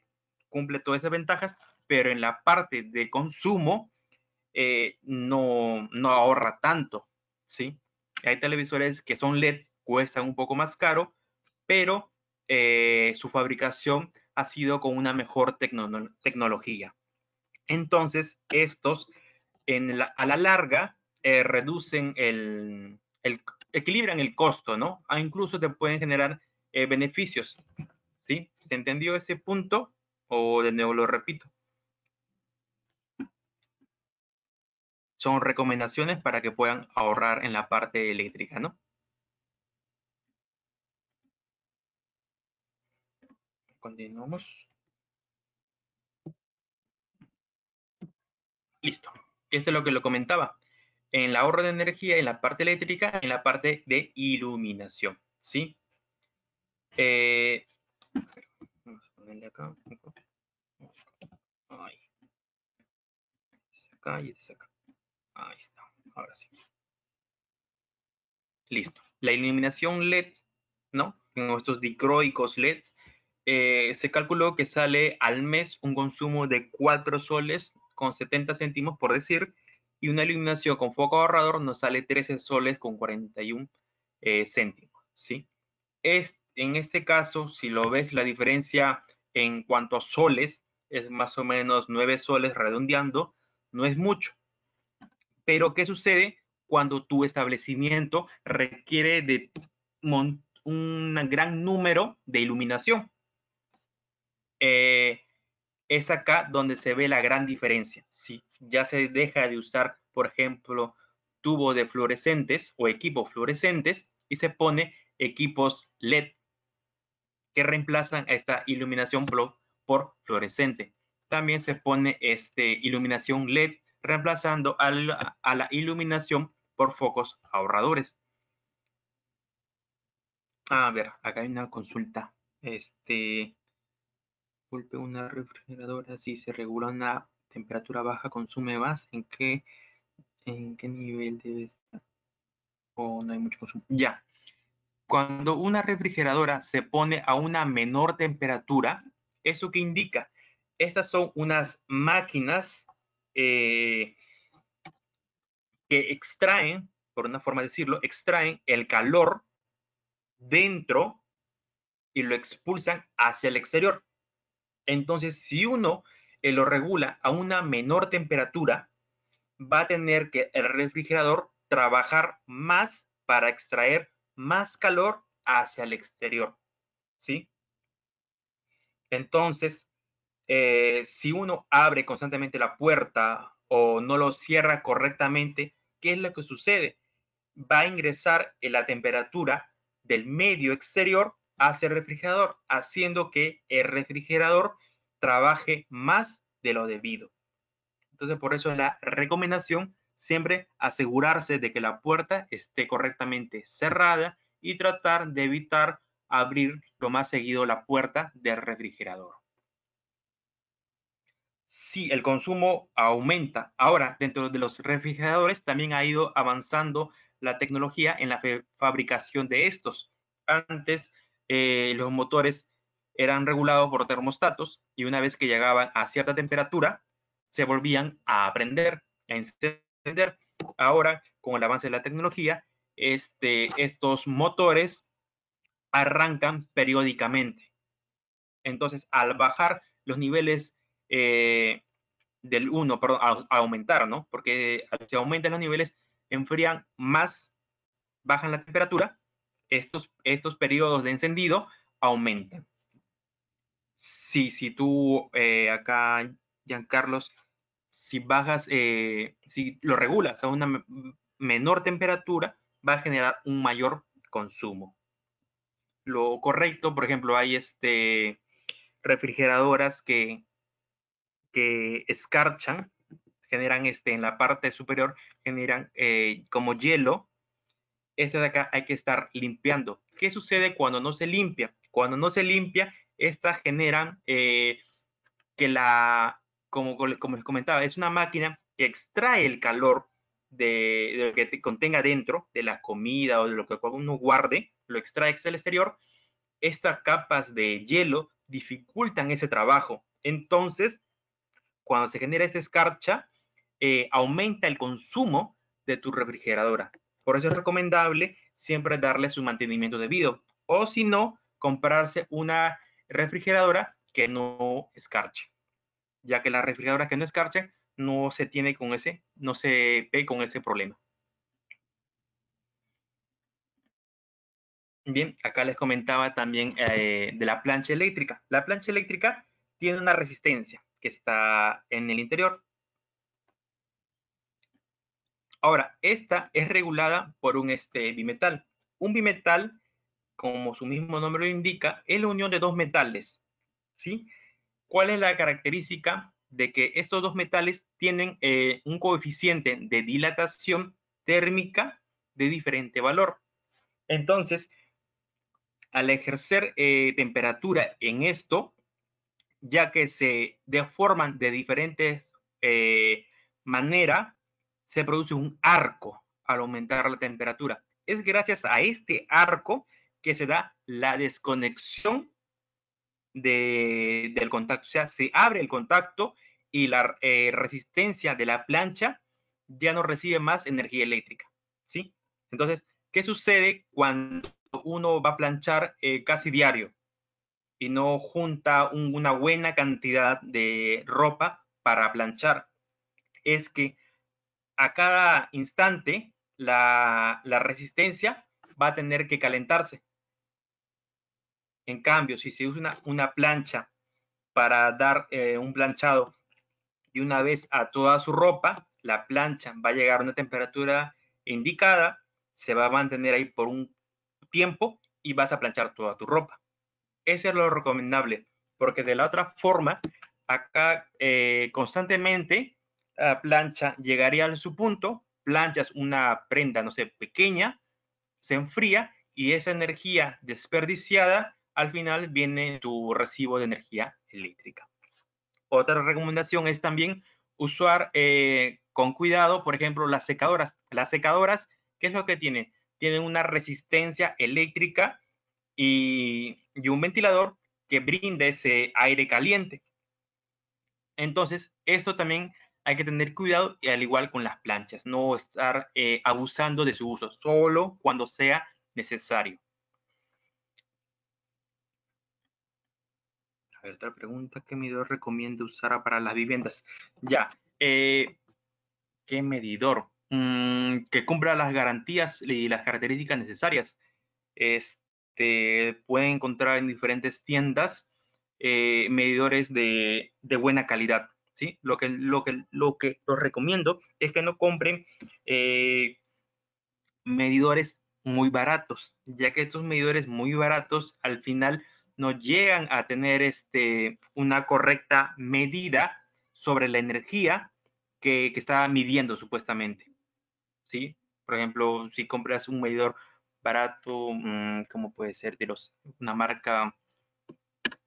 cumple todas esas ventajas, pero en la parte de consumo no ahorra tanto, ¿sí? Hay televisores que son LED, cuestan un poco más caro, pero su fabricación ha sido con una mejor tecnología. Entonces, estos a la larga reducen equilibran el costo, ¿no? Incluso te pueden generar beneficios, ¿sí? ¿Se entendió ese punto? O de nuevo lo repito. Son recomendaciones para que puedan ahorrar en la parte eléctrica, ¿no? Continuamos. Listo. Esto es lo que lo comentaba. En el ahorro de energía, en la parte eléctrica, en la parte de iluminación, ¿sí? Vamos a ponerle acá. Ahí. Acá y acá. Ahí está. Ahora sí. Listo. La iluminación LED, ¿no? En estos dicroicos LED, se calculó que sale al mes un consumo de 4 soles con 70 céntimos, por decir, y una iluminación con foco ahorrador nos sale 13 soles con 41 céntimos, ¿sí? En este caso, si lo ves, la diferencia en cuanto a soles es más o menos 9 soles redondeando, no es mucho. Pero, ¿qué sucede cuando tu establecimiento requiere de un gran número de iluminación? Es acá donde se ve la gran diferencia. Si ya se deja de usar, por ejemplo, tubos de fluorescentes o equipos fluorescentes y se pone equipos LED que reemplazan a esta iluminación por fluorescente. También se pone iluminación LED reemplazando a la iluminación por focos ahorradores. A ver, acá hay una consulta. Disculpe, una refrigeradora, si se regula una temperatura baja, consume más. ¿En qué nivel debe estar? O no hay mucho consumo. Ya. Cuando una refrigeradora se pone a una menor temperatura, ¿eso qué indica? Estas son unas máquinas que extraen, por una forma de decirlo, extraen el calor dentro y lo expulsan hacia el exterior. Entonces, si uno lo regula a una menor temperatura, va a tener que el refrigerador trabajar más para extraer más calor hacia el exterior, ¿sí? Entonces, si uno abre constantemente la puerta o no lo cierra correctamente, ¿qué es lo que sucede? Va a ingresar en la temperatura del medio exterior hacia el refrigerador, haciendo que el refrigerador trabaje más de lo debido. Entonces, por eso es la recomendación siempre asegurarse de que la puerta esté correctamente cerrada y tratar de evitar abrir lo más seguido la puerta del refrigerador. Sí, el consumo aumenta. Ahora, dentro de los refrigeradores también ha ido avanzando la tecnología en la fabricación de estos. Antes, los motores eran regulados por termostatos y una vez que llegaban a cierta temperatura, se volvían a prender, a encender. Ahora, con el avance de la tecnología, estos motores arrancan periódicamente. Entonces, al bajar los niveles del 1, perdón, a aumentar, ¿no? Porque si aumentan los niveles, enfrían más, bajan la temperatura, estos periodos de encendido aumentan. Si tú acá, Giancarlos, si bajas, si lo regulas a una menor temperatura, va a generar un mayor consumo. Lo correcto, por ejemplo, hay refrigeradoras que escarchan, generan en la parte superior, generan como hielo. Este de acá hay que estar limpiando. ¿Qué sucede cuando no se limpia? Cuando no se limpia, estas generan que como les comentaba, es una máquina que extrae el calor de lo que contenga dentro, de la comida o de lo que uno guarde, lo extrae hacia el exterior. Estas capas de hielo dificultan ese trabajo. Entonces, cuando se genera esta escarcha, aumenta el consumo de tu refrigeradora. Por eso es recomendable siempre darle su mantenimiento debido. O si no, comprarse una refrigeradora que no escarche, ya que la refrigeradora que no escarche no se tiene con ese, no se ve con ese problema. Bien, acá les comentaba también de la plancha eléctrica. La plancha eléctrica tiene una resistencia que está en el interior. Ahora, esta es regulada por un bimetal. Un bimetal, como su mismo nombre lo indica, es la unión de dos metales, ¿sí? ¿Cuál es la característica de que estos dos metales tienen un coeficiente de dilatación térmica de diferente valor? Entonces, al ejercer temperatura en esto, ya que se deforman de diferentes maneras, se produce un arco al aumentar la temperatura. Es gracias a este arco que se da la desconexión del contacto. O sea, se abre el contacto y la resistencia de la plancha ya no recibe más energía eléctrica, ¿sí? Entonces, ¿qué sucede cuando uno va a planchar casi diario y no junta una buena cantidad de ropa para planchar? Es que a cada instante la resistencia va a tener que calentarse. En cambio, si se usa una plancha para dar un planchado de una vez a toda su ropa, la plancha va a llegar a una temperatura indicada, se va a mantener ahí por un tiempo y vas a planchar toda tu ropa. Eso es lo recomendable, porque de la otra forma, acá constantemente la plancha llegaría a su punto, planchas una prenda, no sé, pequeña, se enfría y esa energía desperdiciada al final viene tu recibo de energía eléctrica. Otra recomendación es también usar con cuidado, por ejemplo, las secadoras. Las secadoras, ¿qué es lo que tienen? Tienen una resistencia eléctrica y un ventilador que brinde ese aire caliente. Entonces, esto también hay que tener cuidado, y al igual con las planchas, no estar abusando de su uso, solo cuando sea necesario. A ver, otra pregunta. ¿Qué medidor recomiendo usar para las viviendas? Ya. ¿Qué medidor? Que cumpla las garantías y las características necesarias. Pueden encontrar en diferentes tiendas medidores de buena calidad. ¿Sí? Lo que los recomiendo es que no compren medidores muy baratos, ya que estos medidores muy baratos al final no llegan a tener una correcta medida sobre la energía que está midiendo supuestamente. ¿Sí? Por ejemplo, si compras un medidor barato, como puede ser de una marca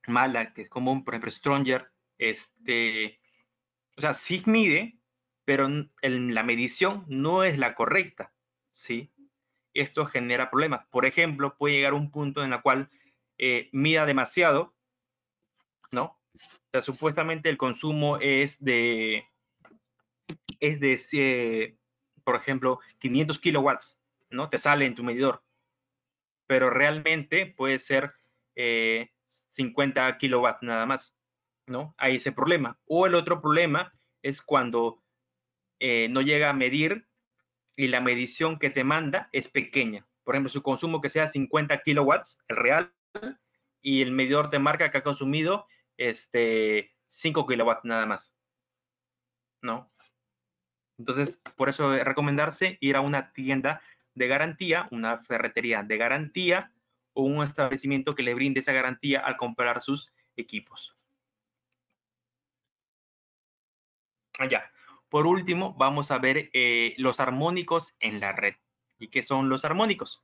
mala, que es común, por ejemplo, Stronger, o sea, sí mide, pero la medición no es la correcta, ¿sí? Esto genera problemas. Por ejemplo, puede llegar a un punto en el cual mida demasiado, ¿no? O sea, supuestamente el consumo es de por ejemplo, 500 kilowatts, ¿no? Te sale en tu medidor, pero realmente puede ser 50 kilowatts nada más, ¿no? Hay ese problema. O el otro problema es cuando no llega a medir y la medición que te manda es pequeña. Por ejemplo, su consumo que sea 50 kilowatts, el real, y el medidor te marca que ha consumido 5 kilowatts nada más, ¿no? Entonces, por eso es recomendarse ir a una tienda de garantía, una ferretería de garantía o un establecimiento que le brinde esa garantía al comprar sus equipos. Ya. Por último, vamos a ver los armónicos en la red. ¿Y qué son los armónicos?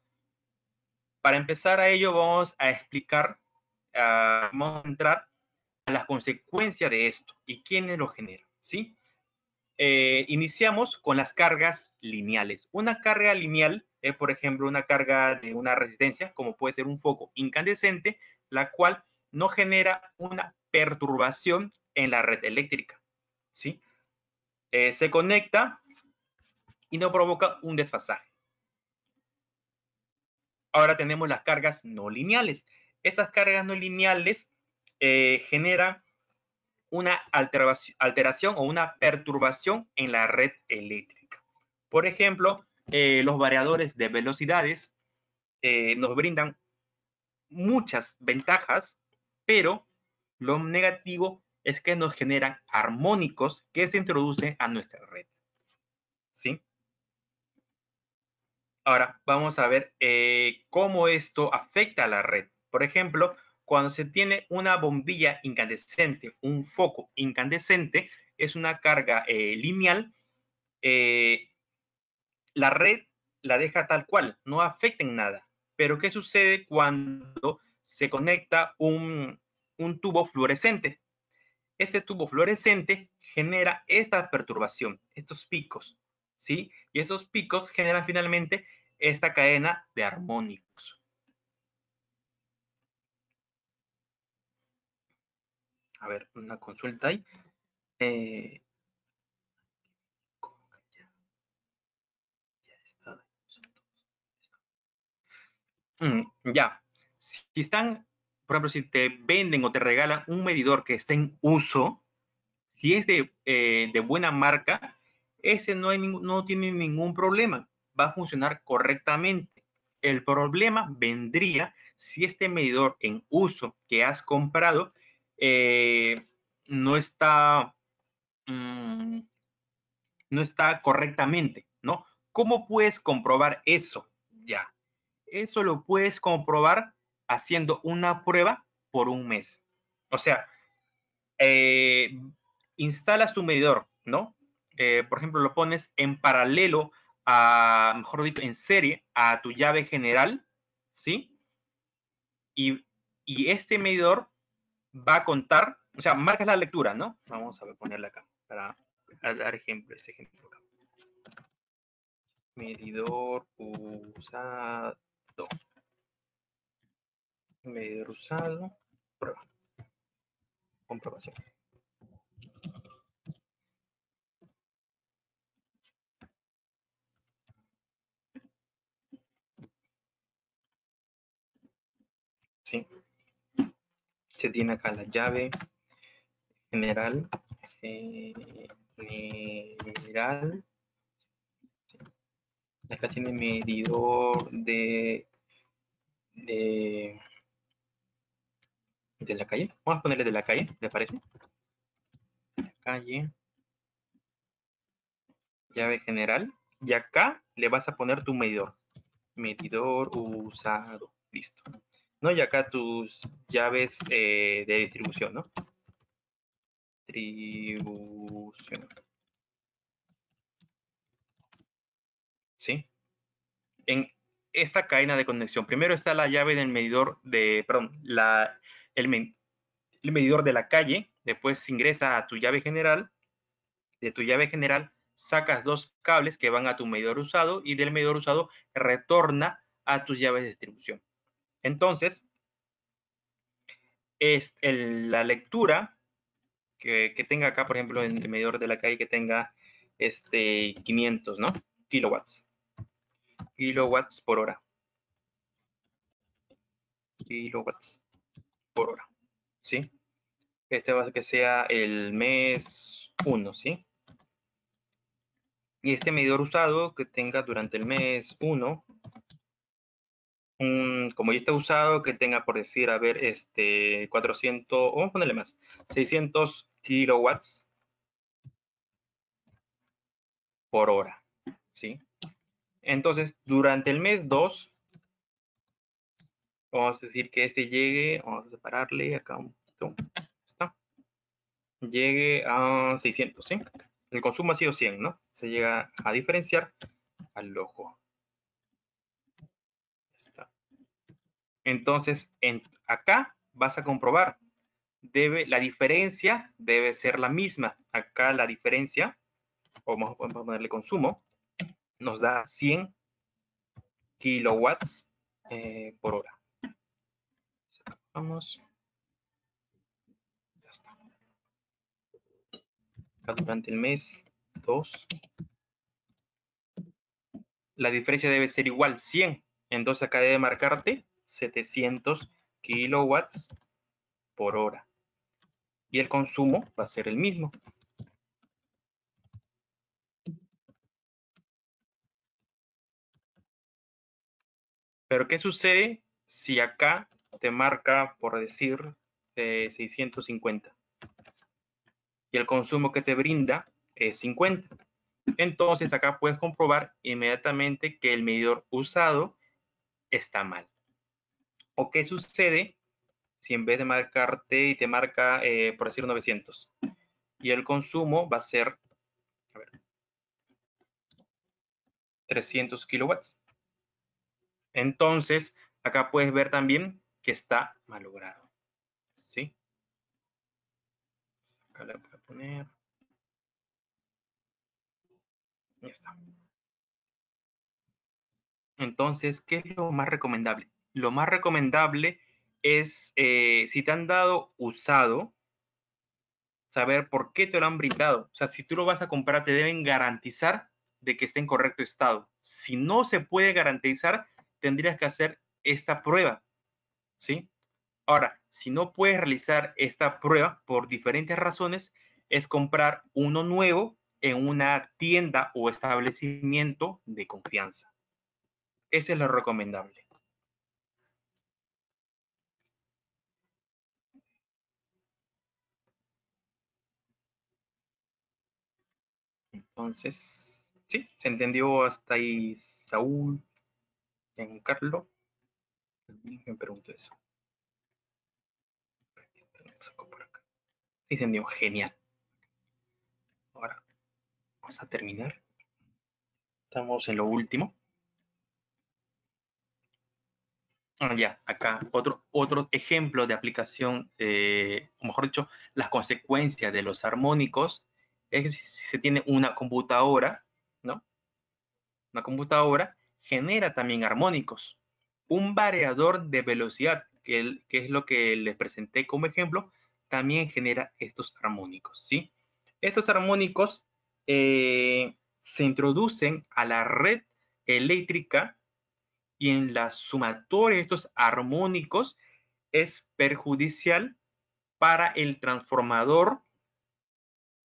Para empezar a ello, vamos a explicar, vamos a entrar a las consecuencias de esto y quiénes lo generan, ¿sí? Iniciamos con las cargas lineales. Una carga lineal es, por ejemplo, una carga de una resistencia, como puede ser un foco incandescente, la cual no genera una perturbación en la red eléctrica, ¿sí? Se conecta y no provoca un desfasaje. Ahora tenemos las cargas no lineales. Estas cargas no lineales generan una alteración o una perturbación en la red eléctrica. Por ejemplo, los variadores de velocidades nos brindan muchas ventajas, pero lo negativo es que nos generan armónicos que se introducen a nuestra red. ¿Sí? Ahora vamos a ver cómo esto afecta a la red. Por ejemplo, cuando se tiene una bombilla incandescente, un foco incandescente, es una carga lineal, la red la deja tal cual, no afecta en nada. Pero ¿qué sucede cuando se conecta un tubo fluorescente? Este tubo fluorescente genera esta perturbación, estos picos, ¿sí? Y estos picos generan finalmente esta cadena de armónicos. A ver, una consulta ahí. Ya. Si están, por ejemplo, si te venden o te regalan un medidor que está en uso, si es de buena marca, ese no tiene ningún problema. Va a funcionar correctamente. El problema vendría si este medidor en uso que has comprado no está, mm, no está correctamente, ¿no? ¿Cómo puedes comprobar eso? Ya. Eso lo puedes comprobar haciendo una prueba por un mes. O sea, eh, instalas tu medidor, ¿no? Por ejemplo, lo pones en paralelo mejor dicho, en serie a tu llave general, ¿sí? Y este medidor va a contar, o sea, marcas la lectura, ¿no? Vamos a ponerla acá para dar ese ejemplo acá. Medidor usado. Medidor usado. Prueba. Comprobación. ¿Sí? Se tiene acá la llave general. Acá tiene medidor de la calle. Vamos a ponerle de la calle, ¿le parece? Calle. Llave general. Y acá le vas a poner tu medidor. Medidor usado. Listo. ¿No? Y acá tus llaves de distribución, ¿no? Distribución. ¿Sí? En esta cadena de conexión, primero está la llave del medidor de, perdón, el medidor de la calle, después ingresa a tu llave general, de tu llave general sacas dos cables que van a tu medidor usado y del medidor usado retorna a tus llaves de distribución. Entonces, es la lectura que tenga acá, por ejemplo, en el medidor de la calle que tenga 500, ¿no? Kilowatts por hora. Kilowatts por hora, ¿sí? Este va a ser que sea el mes 1, ¿sí? Y este medidor usado que tenga durante el mes 1, como ya está usado, que tenga, por decir, a ver, 400, vamos a ponerle más, 600 kilowatts por hora, ¿sí? Entonces, durante el mes 2, vamos a decir que este llegue, vamos a separarle acá un poquito, está, llegue a 600, ¿sí? El consumo ha sido 100, ¿no? Se llega a diferenciar al ojo. Está. Entonces, acá vas a comprobar, la diferencia debe ser la misma. Acá la diferencia, vamos a ponerle consumo, nos da 100 kilowatts por hora. Vamos. Ya está. Acá durante el mes 2. La diferencia debe ser igual, 100. Entonces acá debe marcarte 700 kilowatts por hora. Y el consumo va a ser el mismo. Pero ¿qué sucede si acá te marca, por decir, 650? Y el consumo que te brinda es 50. Entonces acá puedes comprobar inmediatamente que el medidor usado está mal. ¿O qué sucede si en vez de marcarte y te marca, por decir, 900? Y el consumo va a ser, a ver, 300 kilowatts. Entonces, acá puedes ver también que está malogrado. ¿Sí? Acá le voy a poner. Ya está. Entonces, ¿qué es lo más recomendable? Lo más recomendable es, si te han dado usado, saber por qué te lo han brindado. O sea, si tú lo vas a comprar, te deben garantizar de que esté en correcto estado. Si no se puede garantizar, tendrías que hacer esta prueba, ¿sí? Ahora, si no puedes realizar esta prueba por diferentes razones, es comprar uno nuevo en una tienda o establecimiento de confianza. Ese es lo recomendable. Entonces, sí, se entendió hasta ahí, Saúl, Giancarlo. Me pregunto eso. Sí, se entendió, genial. Ahora, vamos a terminar. Estamos en lo último. Ya, acá otro ejemplo de aplicación, o mejor dicho, las consecuencias de los armónicos es que si se tiene una computadora, ¿no? Una computadora genera también armónicos. Un variador de velocidad, que es lo que les presenté como ejemplo, también genera estos armónicos, ¿sí? Estos armónicos se introducen a la red eléctrica y en la sumatoria de estos armónicos es perjudicial para el transformador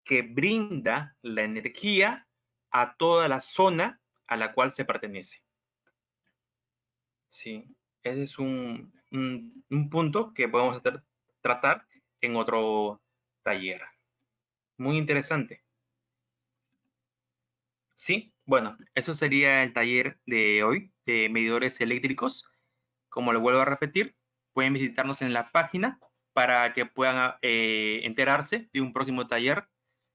que brinda la energía a toda la zona a la cual se pertenece. Sí, ese es un punto que podemos tratar en otro taller. Muy interesante. Sí, bueno, eso sería el taller de hoy de medidores eléctricos. Como lo vuelvo a repetir, pueden visitarnos en la página para que puedan enterarse de un próximo taller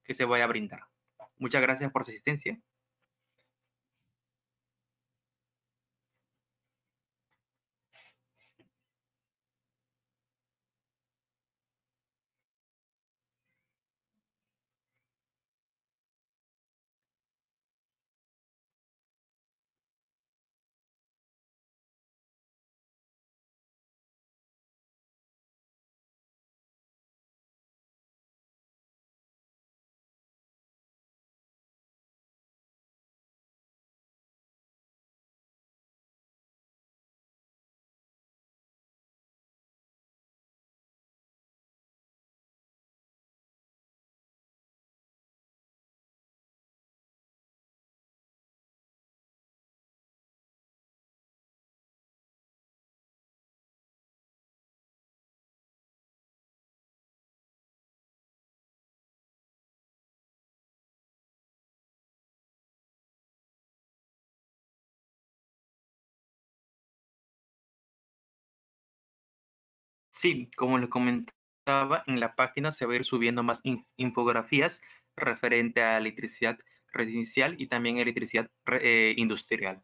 que se vaya a brindar. Muchas gracias por su asistencia. Sí, como les comentaba, en la página se va a ir subiendo más infografías referente a electricidad residencial y también electricidad industrial.